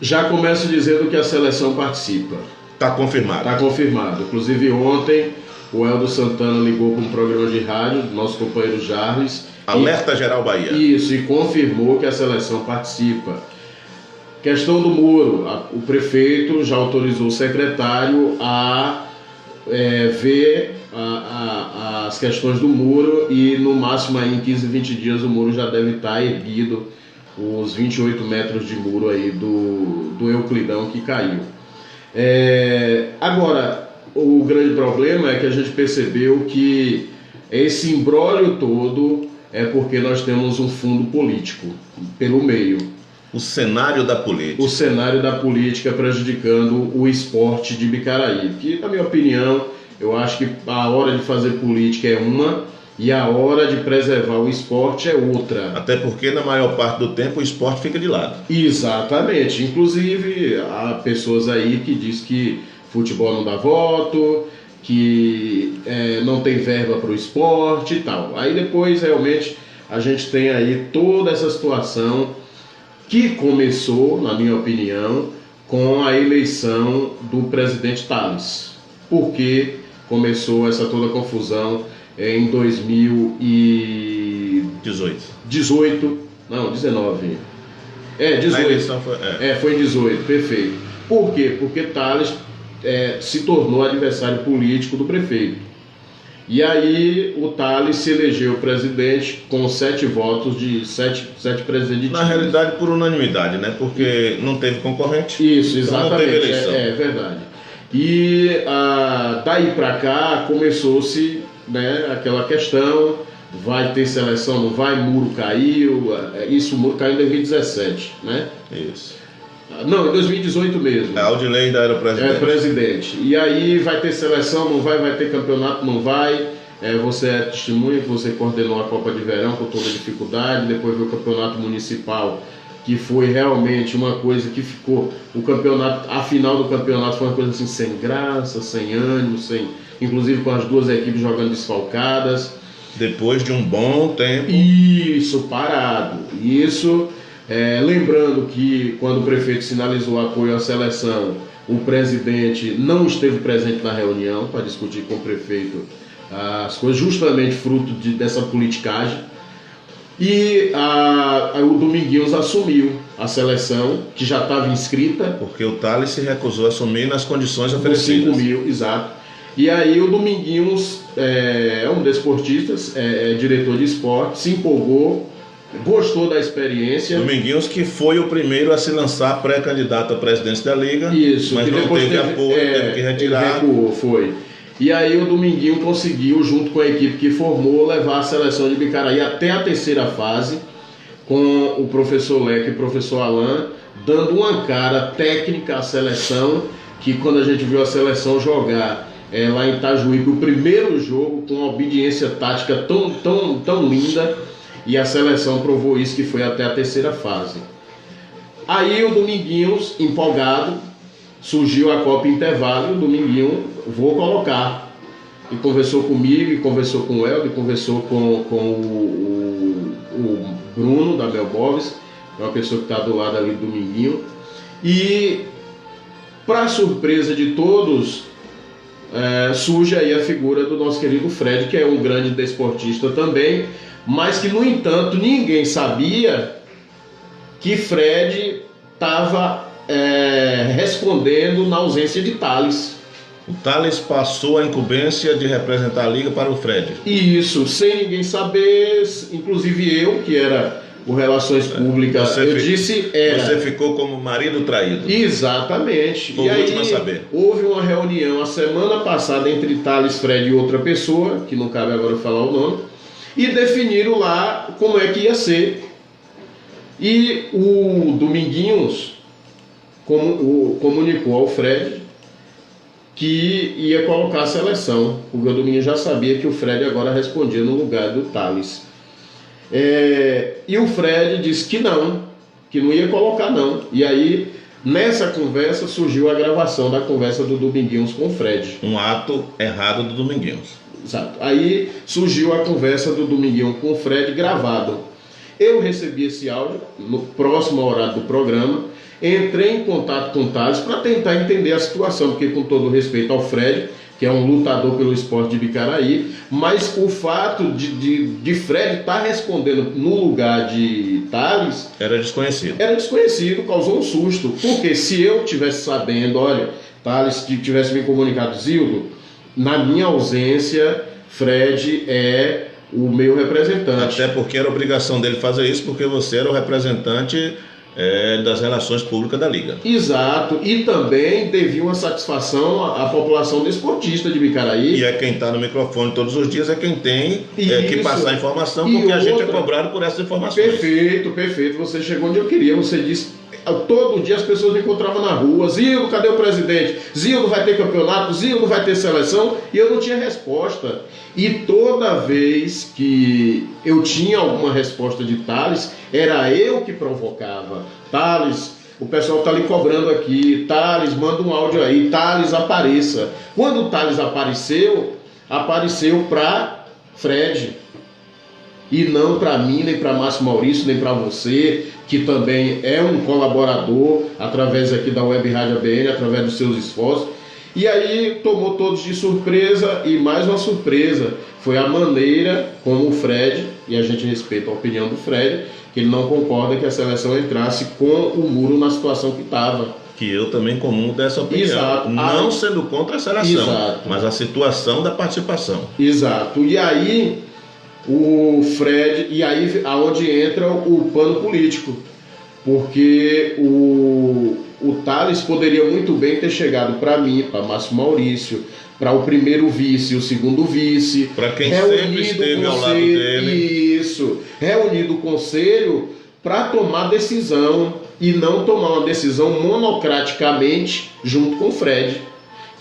Já começo dizendo que a seleção participa. Está confirmado. Está confirmado. Inclusive ontem o Eldo Santana ligou para um programa de rádio, nosso companheiro Jarles. Alerta Geral Bahia. Isso, e confirmou que a seleção participa. Questão do muro. O prefeito já autorizou o secretário a ver as questões do muro e no máximo aí em 15, 20 dias o muro já deve estar erguido, os 28 metros de muro aí do Euclidão que caiu. Agora, o grande problema é que a gente percebeu que esse imbróglio todo é porque nós temos um fundo político pelo meio. O cenário da política. O cenário da política prejudicando o esporte de Ibicaraí. Que, na minha opinião, eu acho que a hora de fazer política é uma e a hora de preservar o esporte é outra. Até porque, na maior parte do tempo, o esporte fica de lado. Exatamente. Inclusive, há pessoas aí que dizem que futebol não dá voto, que não tem verba para o esporte e tal. Aí depois, realmente, a gente tem aí toda essa situação que começou, na minha opinião, com a eleição do presidente Tales. Porque começou essa toda confusão em 2018. Não, 19. 18. A eleição foi... foi em 18, perfeito. Por quê? Porque Tales se tornou adversário político do prefeito. E aí o Tales se elegeu presidente com 7 votos de 7 presidentes. Na realidade, por unanimidade, né? Porque não teve concorrente. Isso, exatamente. Então não teve eleição. É verdade. E daí para cá começou-se, né, aquela questão, vai ter seleção, não vai, muro caiu, o muro caiu em 2017, né? Isso. Não, em 2018 mesmo. Aldilei ainda era presidente. Presidente. E aí vai ter seleção, não vai ter campeonato, não vai. Você é testemunha que você coordenou a Copa de Verão com toda a dificuldade, depois veio o campeonato municipal, que foi realmente uma coisa que ficou, a final do campeonato foi uma coisa assim, sem graça, sem ânimo, inclusive com as duas equipes jogando desfalcadas. Depois de um bom tempo. Isso, parado. Isso, lembrando que quando o prefeito sinalizou apoio à seleção, o presidente não esteve presente na reunião para discutir com o prefeito as coisas, justamente fruto dessa politicagem. E o Dominguinhos assumiu a seleção, que já estava inscrita. Porque o Thales se recusou a assumir nas condições oferecidas. 5 mil, exato. E aí o Dominguinhos é um desportista, é diretor de esporte, se empolgou, gostou da experiência. Dominguinhos, que foi o primeiro a se lançar pré-candidato à presidência da Liga. Isso, mas que não depois teve apoio, teve que retirar. Ele recuou, foi. E aí o Dominguinho conseguiu, junto com a equipe que formou, levar a seleção de Bicaraí até a terceira fase, com o professor Leque e o professor Alain, dando uma cara técnica à seleção, que quando a gente viu a seleção jogar lá em Itajuípe, o primeiro jogo, com uma obediência tática tão linda, e a seleção provou isso, que foi até a terceira fase. Aí o Dominguinhos, empolgado, surgiu a Copa Intervalo, e o Dominguinho, vou colocar. E conversou comigo, e conversou com o Helder, e conversou com o Bruno, da Belboves, que é uma pessoa que está do lado ali do Dominguinho. E, para surpresa de todos, surge aí a figura do nosso querido Fred, que é um grande desportista também, mas que, no entanto, ninguém sabia que Fred estava respondendo na ausência de Thales. O Thales passou a incumbência de representar a Liga para o Fred. Isso, sem ninguém saber, inclusive eu, que era o Relações Públicas, Você ficou como marido traído. Exatamente. Foi o último a saber. Houve uma reunião a semana passada entre Thales, Fred e outra pessoa, que não cabe agora falar o nome, e definiram lá como é que ia ser. E o Dominguinhos comunicou ao Fred que ia colocar a seleção, porque o Dominguinhos já sabia que o Fred agora respondia no lugar do Thales. E o Fred disse que não ia colocar não. E aí, nessa conversa, surgiu a gravação da conversa do Dominguinhos com o Fred. Um ato errado do Dominguinhos. Exato. Aí surgiu a conversa do Dominguinho com o Fred gravado. Eu recebi esse áudio no próximo horário do programa, entrei em contato com o Thales para tentar entender a situação, porque, com todo respeito ao Fred, que é um lutador pelo esporte de Bicaraí, mas o fato de Fred estar respondendo no lugar de Thales era desconhecido. Era desconhecido, causou um susto, porque se eu tivesse sabendo, olha, Thales tivesse me comunicado, Zildo, na minha ausência, Fred é o meu representante. Até porque era obrigação dele fazer isso, porque você era o representante das relações públicas da Liga. Exato, e também devia uma satisfação à população desportista de Bicaraí. E quem está no microfone todos os dias é quem tem que passar a informação, porque a gente é cobrado por essas informações. Perfeito, você chegou onde eu queria, você disse. Todo dia as pessoas me encontravam na rua: Zildo, cadê o presidente? Zildo, vai ter campeonato? Zildo, vai ter seleção? E eu não tinha resposta. E toda vez que eu tinha alguma resposta de Thales, era eu que provocava. Thales, o pessoal está lhe cobrando aqui. Thales, manda um áudio aí. Thales, apareça. Quando o Thales apareceu para Fred. E não para mim, nem para Márcio Maurício, nem para você, que também é um colaborador, através aqui da Web Rádio ABN, através dos seus esforços. E aí tomou todos de surpresa, e mais uma surpresa foi a maneira como o Fred, e a gente respeita a opinião do Fred, que ele não concorda que a seleção entrasse com o muro na situação que estava. Que eu também comungo dessa opinião. Exato. Não sendo contra a seleção, exato, mas a situação da participação. Exato. E aí o Fred, e aí aonde entra o pano político, porque o Thales poderia muito bem ter chegado para mim, para Márcio Maurício, para o primeiro vice e o segundo vice, para quem sempre esteve ao lado dele. Isso, reunido o conselho para tomar decisão, e não tomar uma decisão monocraticamente junto com o Fred,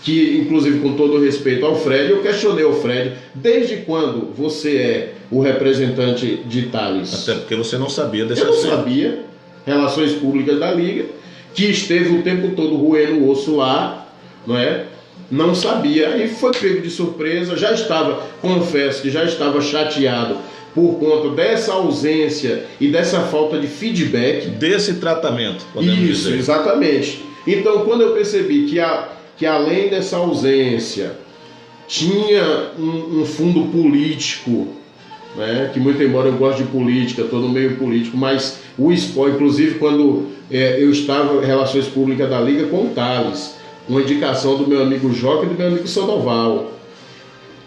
que inclusive com todo respeito ao Fred, eu questionei ao Fred, desde quando você é o representante de Thales? Até porque você não sabia desse Eu não assunto. sabia, relações públicas da Liga, que esteve o tempo todo roendo o osso lá, não é? Não sabia, aí foi pego de surpresa, já estava, confesso que já estava chateado por conta dessa ausência e dessa falta de feedback. Desse tratamento, podemos Isso, dizer. exatamente. Então, quando eu percebi que além dessa ausência, tinha um fundo político, né, que muito embora eu goste de política, estou no meio político, mas o esporte, inclusive quando eu estava em relações públicas da Liga com o Thales, uma indicação do meu amigo Joca e do meu amigo Sandoval.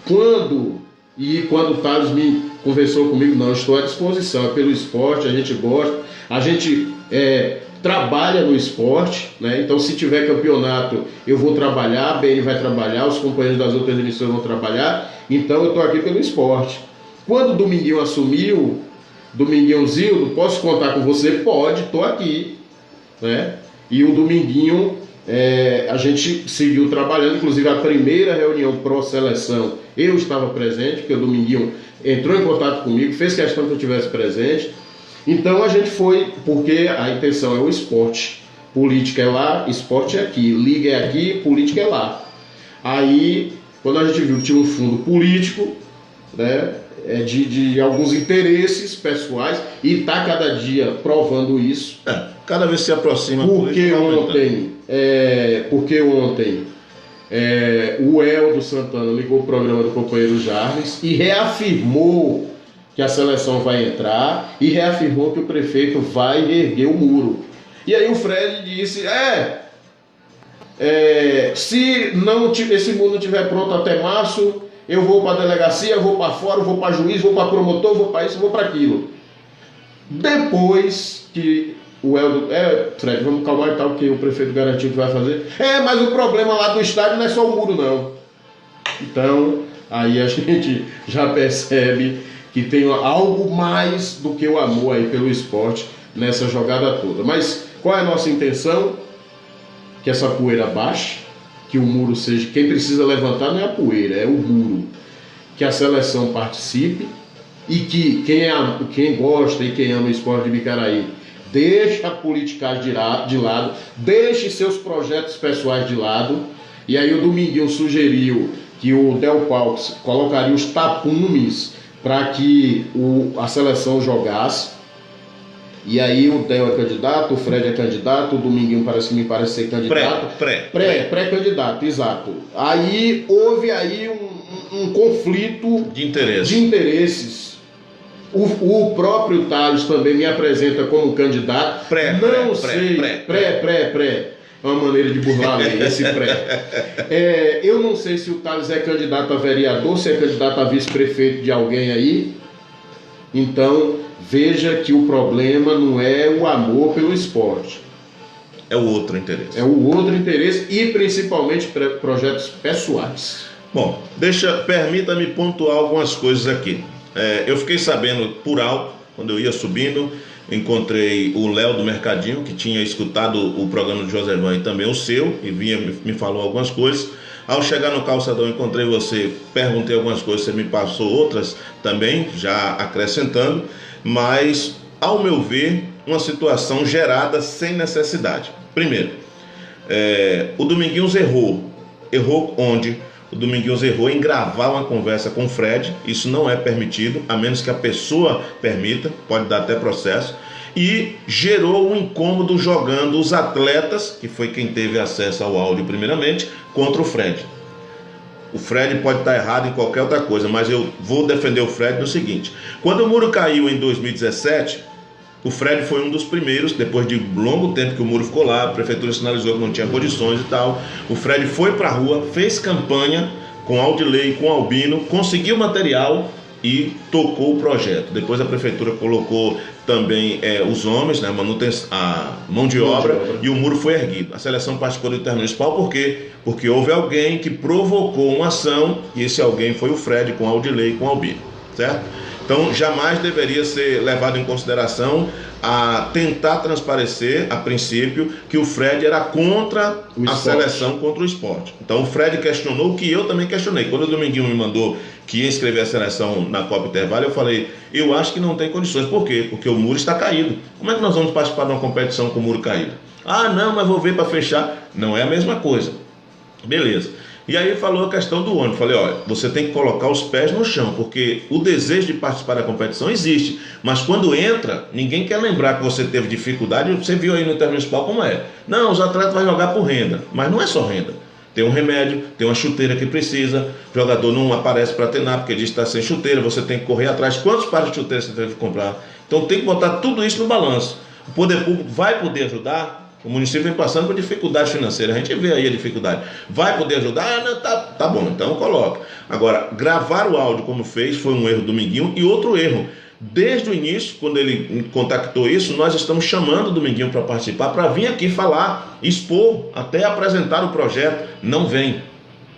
Quando o Thales me conversou comigo, não, estou à disposição, é pelo esporte, a gente gosta, a gente trabalha no esporte, né? Então se tiver campeonato eu vou trabalhar, a BN vai trabalhar, os companheiros das outras emissoras vão trabalhar, então eu estou aqui pelo esporte. Quando o Dominguinho assumiu, Dominguinho Zildo, posso contar com você? Pode, estou aqui, né? E o Dominguinho, a gente seguiu trabalhando, inclusive a primeira reunião pró-seleção eu estava presente, porque o Dominguinho entrou em contato comigo, fez questão que eu estivesse presente. Então a gente foi, porque a intenção é o esporte, política é lá, esporte é aqui, liga é aqui, política é lá. Aí, quando a gente viu que tinha um fundo político, né, de alguns interesses pessoais, e está cada dia provando isso. Cada vez se aproxima. Porque ontem o Eldo Santana ligou o programa do companheiro Jarles e reafirmou que a seleção vai entrar e reafirmou que o prefeito vai erguer o muro. E aí o Fred disse, se esse muro não estiver pronto até março, eu vou para a delegacia, eu vou para fora, eu vou para juiz, vou para promotor, eu vou para isso, eu vou para aquilo. Depois que o Eldo, Fred, vamos calmar e tal, que o prefeito garantiu que vai fazer. Mas o problema lá do estádio não é só o muro, não. Então, aí a gente já percebe que tem algo mais do que o amor aí pelo esporte nessa jogada toda. Mas qual é a nossa intenção? Que essa poeira baixe, que o muro seja... Quem precisa levantar não é a poeira, é o muro. Que a seleção participe e que quem gosta e quem ama o esporte de Bicaraí deixe a politicagem de lado, deixe seus projetos pessoais de lado. E aí o Dominguinho sugeriu que o Del Palks colocaria os tapumes para que a seleção jogasse. E aí o Del é candidato, o Fred é candidato, o Dominguinho me parece ser candidato. Pré-candidato, exato. Aí houve aí um conflito de interesses. O próprio Thales também me apresenta como candidato. Pré. É uma maneira de burlar a lei, esse pré. Eu não sei se o Thales é candidato a vereador, se é candidato a vice-prefeito de alguém aí. Então, veja que o problema não é o amor pelo esporte. É o outro interesse. É o outro interesse e principalmente projetos pessoais. Bom, permita-me pontuar algumas coisas aqui. Eu fiquei sabendo por alto, quando eu ia subindo, encontrei o Léo do Mercadinho, que tinha escutado o programa do Joservan e também o seu, e me falou algumas coisas. Ao chegar no calçadão, encontrei você, perguntei algumas coisas, você me passou outras também, já acrescentando, mas, ao meu ver, uma situação gerada sem necessidade. Primeiro, o Dominguinhos errou onde? O Dominguinhos errou em gravar uma conversa com o Fred, isso não é permitido, a menos que a pessoa permita, pode dar até processo, e gerou um incômodo jogando os atletas, que foi quem teve acesso ao áudio primeiramente, contra o Fred. O Fred pode estar errado em qualquer outra coisa, mas eu vou defender o Fred no seguinte: quando o muro caiu em 2017, o Fred foi um dos primeiros, depois de longo tempo que o muro ficou lá, a prefeitura sinalizou que não tinha condições e tal. O Fred foi para a rua, fez campanha com Aldilei, com Albino, conseguiu material e tocou o projeto. Depois a prefeitura colocou também os homens, né, a mão de obra, e o muro foi erguido. A seleção participou do intermunicipal por quê? Porque houve alguém que provocou uma ação, e esse alguém foi o Fred com Aldilei e com Albino, certo? Então jamais deveria ser levado em consideração a tentar transparecer, a princípio, que o Fred era contra a seleção, contra o esporte. Então o Fred questionou o que eu também questionei. Quando o Dominguinho me mandou que ia inscrever a seleção na Copa Intervalo, eu falei, eu acho que não tem condições. Por quê? Porque o muro está caído. Como é que nós vamos participar de uma competição com o muro caído? Ah, não, mas vou ver para fechar. Não é a mesma coisa. Beleza. E aí falou a questão do ônibus. Falei, olha, você tem que colocar os pés no chão, porque o desejo de participar da competição existe, mas quando entra, ninguém quer lembrar que você teve dificuldade. Você viu aí no Intermunicipal como é. Não, os atletas vão jogar por renda, mas não é só renda. Tem um remédio, tem uma chuteira que precisa, o jogador não aparece para treinar porque diz que está sem chuteira, você tem que correr atrás. Quantos pares de chuteira você teve que comprar? Então tem que botar tudo isso no balanço. O poder público vai poder ajudar? O município vem passando por dificuldade financeira, a gente vê aí a dificuldade. Vai poder ajudar? Ah, não, tá bom, então coloca. Agora, gravar o áudio como fez foi um erro do Dominguinho e outro erro. Desde o início, quando ele contactou isso, nós estamos chamando o Dominguinho para participar, para vir aqui falar, expor, até apresentar o projeto. Não vem,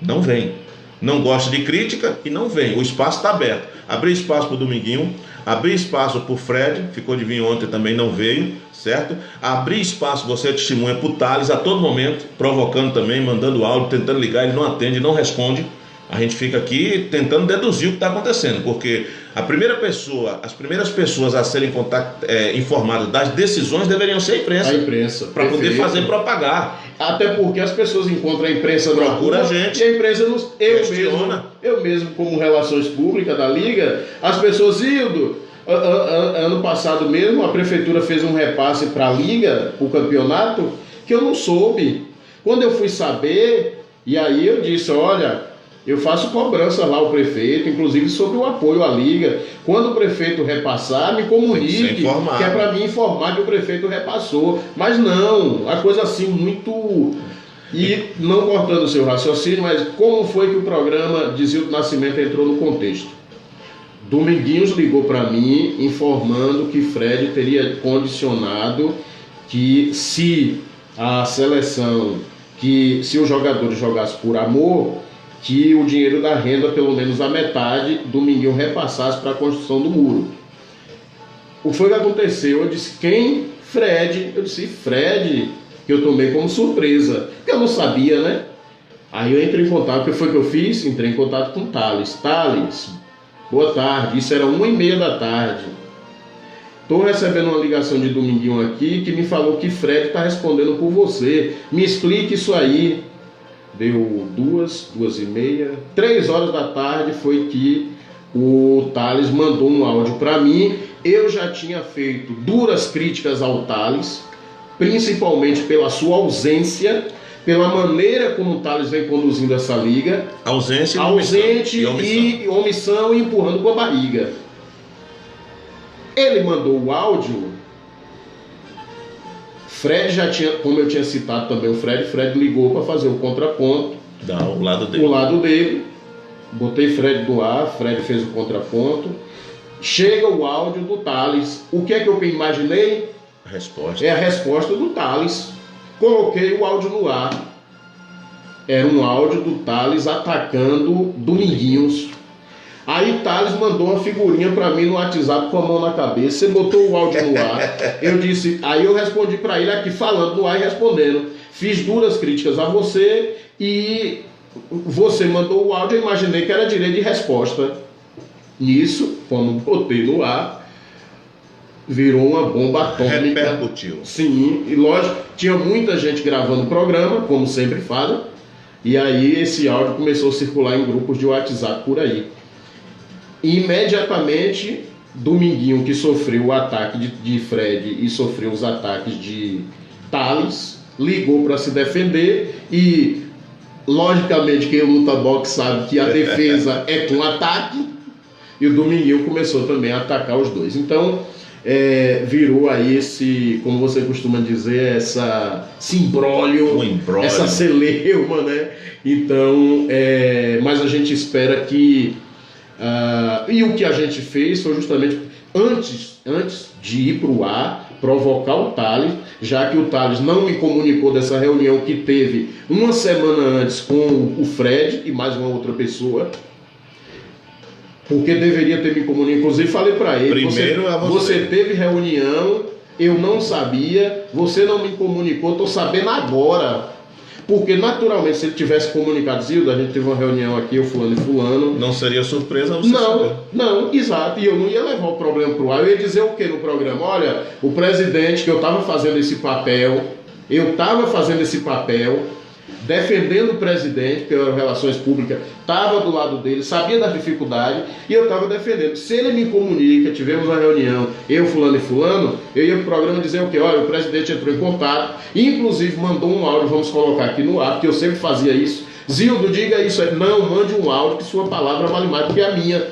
não vem. Não gosta de crítica e não vem. O espaço está aberto. Abri espaço para o Dominguinho, abri espaço para o Fred, ficou de vir ontem também, não veio, certo? Abri espaço, você é testemunha, para o Thales a todo momento, provocando também, mandando áudio, tentando ligar, ele não atende, não responde. A gente fica aqui tentando deduzir o que está acontecendo, porque as primeiras pessoas a serem informadas das decisões deveriam ser a imprensa, para poder fazer propagar. Até porque as pessoas encontram a imprensa na rua, a gente, e a imprensa eu mesmo como relações públicas da Liga, as pessoas indo. Ano passado mesmo a prefeitura fez um repasse para a Liga, o campeonato, que eu não soube. Quando eu fui saber, e aí eu disse, olha, eu faço cobrança lá ao prefeito, inclusive sobre o apoio à Liga. Quando o prefeito repassar, me comunique, que é para mim informar que o prefeito repassou. Mas não, a coisa assim muito... E não cortando o seu raciocínio, mas como foi que o programa de Zilton Nascimento entrou no contexto? Dominguinhos ligou para mim informando que Fred teria condicionado que se a seleção, que se os jogadores jogassem por amor, que o dinheiro da renda, pelo menos a metade, Dominguinho repassasse para a construção do muro. O que foi que aconteceu? Eu disse, quem? Fred. Eu disse, Fred, que eu tomei como surpresa, porque eu não sabia, né? Aí eu entrei em contato, o que foi que eu fiz? Entrei em contato com o Thales. Thales, boa tarde, isso era 1h30 da tarde. Estou recebendo uma ligação de Dominguinho aqui que me falou que Fred está respondendo por você. Me explique isso aí. Deu 2h30, 3 horas da tarde foi que o Thales mandou um áudio para mim. Eu já tinha feito duras críticas ao Thales, principalmente pela sua ausência, pela maneira como o Thales vem conduzindo essa liga. Ausente e omissão e empurrando com a barriga. Ele mandou o áudio. Fred já tinha, como eu tinha citado também o Fred ligou para fazer o contraponto. O lado dele. Botei Fred no ar, Fred fez o contraponto. Chega o áudio do Thales. O que é que eu imaginei? A resposta. É a resposta do Thales. Coloquei o áudio no ar. Era um áudio do Thales atacando Dominguinhos. Aí Thales mandou uma figurinha para mim no WhatsApp com a mão na cabeça. Você botou o áudio no ar. Eu disse, aí eu respondi para ele aqui falando no ar e respondendo. Fiz duras críticas a você e você mandou o áudio. Eu imaginei que era direito de resposta. Nisso, quando botei no ar, virou uma bomba atômica. Repercutiu. Sim, e lógico, tinha muita gente gravando o programa, como sempre fazem. E aí esse áudio começou a circular em grupos de WhatsApp por aí. Imediatamente, Dominguinho, que sofreu o ataque de Fred e sofreu os ataques de Thales, ligou para se defender e, logicamente, quem luta boxe sabe que a defesa é com ataque, e o Dominguinho começou também a atacar os dois. Então, virou aí esse, como você costuma dizer, esse imbróglio, essa celeuma, né? Então, mas a gente espera que... e o que a gente fez foi justamente, antes de ir para o ar, provocar o Thales, já que o Thales não me comunicou dessa reunião que teve uma semana antes com o Fred e mais uma outra pessoa. porque deveria ter me comunicado. Inclusive falei para ele, Primeiro você teve reunião, eu não sabia, você não me comunicou, estou sabendo agora. Porque naturalmente, se ele tivesse comunicado, Zilda, a gente teve uma reunião aqui, eu fulano e fulano. Não seria surpresa você saber. Não, exato. E eu não ia levar o problema pro ar. Eu ia dizer o que no programa? Olha, o presidente, que eu estava fazendo esse papel, defendendo o presidente, porque eu era Relações Públicas, estava do lado dele, sabia das dificuldades, e eu estava defendendo. Se ele me comunica, tivemos uma reunião, eu, fulano e fulano, eu ia para o programa dizer o quê? Olha, o presidente entrou em contato, inclusive mandou um áudio, vamos colocar aqui no ar, porque eu sempre fazia isso. Zildo, diga isso. Não, mande um áudio, que sua palavra vale mais do que a minha.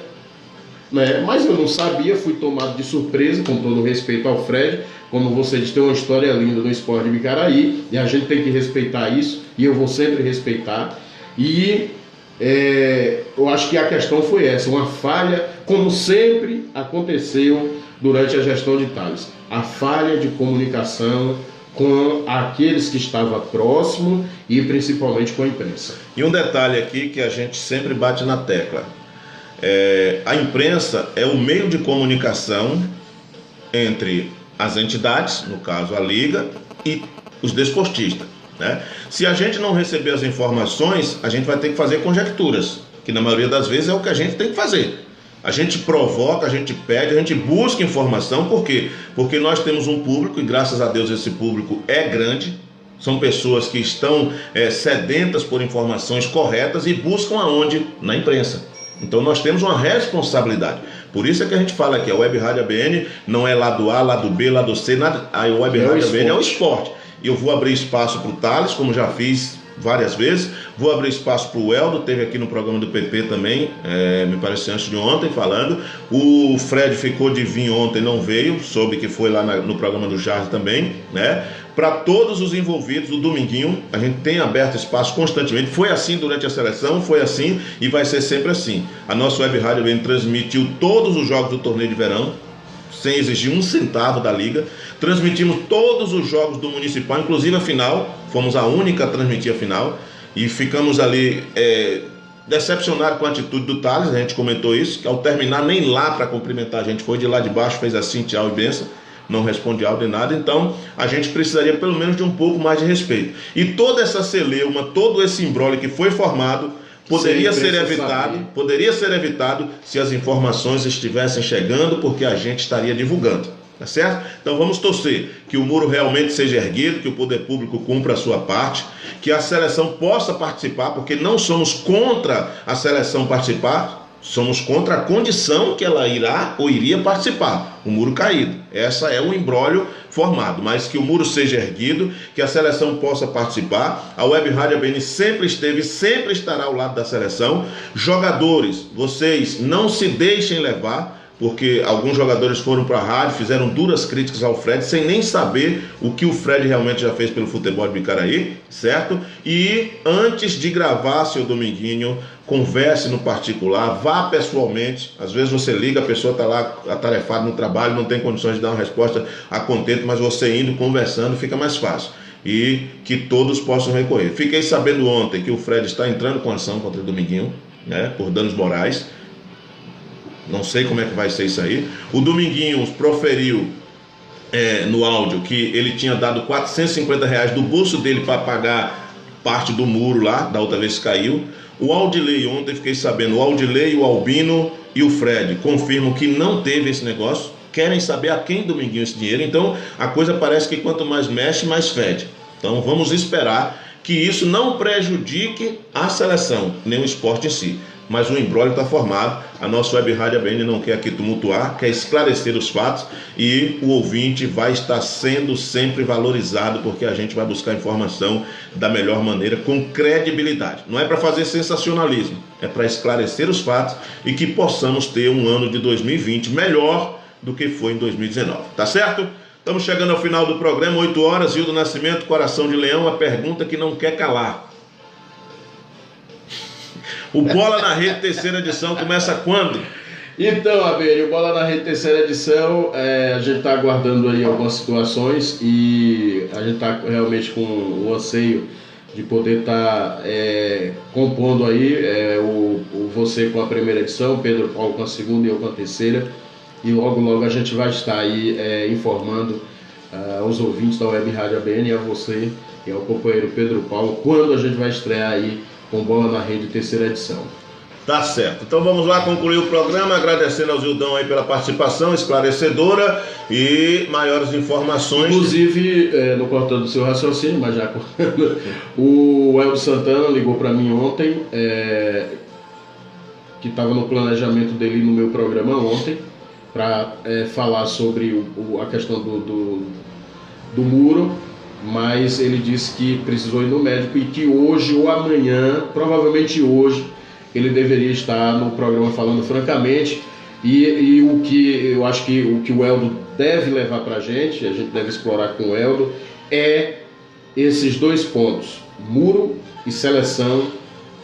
Né? Mas eu não sabia, fui tomado de surpresa, com todo respeito ao Fred. Como você diz, tem uma história linda no esporte de Bicaraí, e a gente tem que respeitar isso, e eu vou sempre respeitar. E eu acho que a questão foi essa, uma falha, como sempre aconteceu durante a gestão de Thales. A falha de comunicação com aqueles que estavam próximos e principalmente com a imprensa. E um detalhe aqui que a gente sempre bate na tecla. A imprensa é o meio de comunicação entre as entidades, no caso a Liga, e os desportistas, né? Se a gente não receber as informações, a gente vai ter que fazer conjecturas, que na maioria das vezes é o que a gente tem que fazer. A gente provoca, a gente pede, a gente busca informação. Por quê? Porque nós temos um público, e graças a Deus esse público é grande. São pessoas que estão sedentas por informações corretas e buscam aonde? Na imprensa. Então nós temos uma responsabilidade. Por isso é que a gente fala que a Web Rádio ABN não é lado A, lado B, lado C, nada. A Web Rádio ABN é o esporte. E eu vou abrir espaço para o Thales, como já fiz várias vezes. Vou abrir espaço para o Eldo, teve aqui no programa do PP também, me parece antes de ontem, falando. O Fred ficou de vir ontem, não veio, soube que foi lá no programa do Jardim também, né? Para todos os envolvidos, o Dominguinho, a gente tem aberto espaço constantemente. Foi assim durante a seleção, foi assim e vai ser sempre assim. A nossa Web Rádio transmitiu todos os jogos do torneio de verão, sem exigir um centavo da Liga. Transmitimos todos os jogos do Municipal, inclusive a final. Fomos a única a transmitir a final. E ficamos ali decepcionados com a atitude do Thales. A gente comentou isso, que ao terminar nem lá para cumprimentar a gente, foi de lá de baixo, fez assim, tchau e benção. Não responde áudio nem nada. Então a gente precisaria pelo menos de um pouco mais de respeito. E toda essa celeuma, todo esse imbróglio que foi formado poderia ser evitado se as informações estivessem chegando, porque a gente estaria divulgando, tá certo? Então vamos torcer que o muro realmente seja erguido, que o poder público cumpra a sua parte, que a seleção possa participar, porque não somos contra a seleção participar, somos contra a condição que ela irá ou iria participar, o muro caído. Essa é o imbróglio formado, mas que o muro seja erguido, que a seleção possa participar. A Web Rádio ABN sempre esteve, sempre estará ao lado da seleção. Jogadores, vocês não se deixem levar, porque alguns jogadores foram para a rádio, fizeram duras críticas ao Fred, sem nem saber o que o Fred realmente já fez pelo futebol de Bicaraí, certo? E antes de gravar, seu Dominguinho, converse no particular, vá pessoalmente. Às vezes você liga, a pessoa está lá atarefada no trabalho, não tem condições de dar uma resposta a contento, mas você indo, conversando, fica mais fácil. E que todos possam recorrer. Fiquei sabendo ontem que o Fred está entrando com ação contra o Dominguinho, né, por danos morais. Não sei como é que vai ser isso aí. O Dominguinho proferiu no áudio que ele tinha dado R$450 do bolso dele para pagar parte do muro lá, da outra vez que caiu. O Aldilei, ontem fiquei sabendo, o Aldilei, o Albino e o Fred confirmam que não teve esse negócio. Querem saber a quem Dominguinho esse dinheiro. Então a coisa parece que quanto mais mexe, mais fede. Então vamos esperar que isso não prejudique a seleção, nem o esporte em si. Mas o imbróglio está formado. A nossa Web Rádio ABN não quer aqui tumultuar, quer esclarecer os fatos, e o ouvinte vai estar sendo sempre valorizado, porque a gente vai buscar informação da melhor maneira, com credibilidade. Não é para fazer sensacionalismo, é para esclarecer os fatos e que possamos ter um ano de 2020 melhor do que foi em 2019, tá certo? Estamos chegando ao final do programa, 8 horas, Gildo Nascimento, Coração de Leão, a pergunta que não quer calar. O Bola na Rede terceira edição começa quando? Então, Abel, o Bola na Rede terceira edição, a gente está aguardando aí algumas situações e a gente está realmente com o anseio de poder estar compondo aí você com a primeira edição, Pedro Paulo com a segunda e eu com a terceira. E logo a gente vai estar aí informando aos ouvintes da Web Rádio ABN, a você e ao companheiro Pedro Paulo, quando a gente vai estrear aí com Bola na Rede, terceira edição. Tá certo. Então vamos lá concluir o programa, agradecendo ao Zildão aí pela participação esclarecedora e maiores informações. Inclusive, no cortando do seu raciocínio, mas já cortando, o Eldo Santana ligou para mim ontem, que estava no planejamento dele no meu programa ontem, para falar sobre a questão do muro, mas ele disse que precisou ir no médico e que hoje ou amanhã, provavelmente hoje, ele deveria estar no programa falando francamente. E o que eu acho que o que o Eldo deve levar para a gente deve explorar com o Eldo, é esses dois pontos, muro e seleção.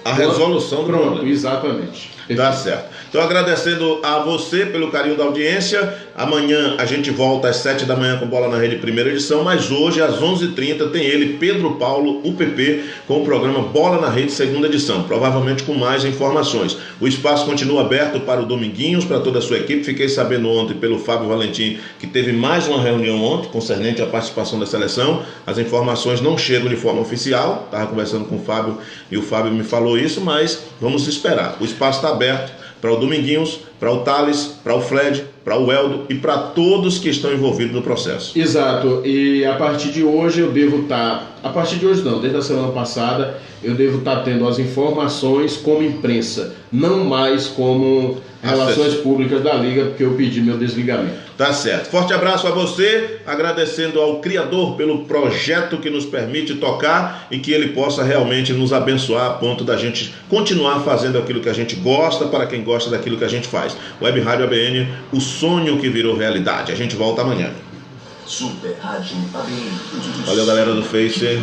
A resolução do problema. Exatamente. Tá certo. Então, agradecendo a você pelo carinho da audiência. Amanhã a gente volta às 7 da manhã com Bola na Rede, primeira edição. Mas hoje, às 11h30, tem ele, Pedro Paulo, UPP, com o programa Bola na Rede, segunda edição. Provavelmente com mais informações. O espaço continua aberto para o Dominguinhos, para toda a sua equipe. Fiquei sabendo ontem pelo Fábio Valentim que teve mais uma reunião ontem, concernente à participação da seleção. As informações não chegam de forma oficial. Estava conversando com o Fábio e o Fábio me falou isso, mas vamos esperar. O espaço está aberto para o Dominguinhos, para o Thales, para o Fred, para o Eldo e para todos que estão envolvidos no processo. Exato, e a partir de hoje eu devo estar, a partir de hoje não, desde a semana passada, eu devo estar tendo as informações como imprensa, não mais como relações públicas da Liga, porque eu pedi meu desligamento. Tá certo. Forte abraço a você, agradecendo ao Criador pelo projeto que nos permite tocar e que ele possa realmente nos abençoar a ponto da gente continuar fazendo aquilo que a gente gosta, para quem gosta daquilo que a gente faz. Web Rádio ABN, o sonho que virou realidade. A gente volta amanhã. Super Rádio ABN. Valeu, galera do Face.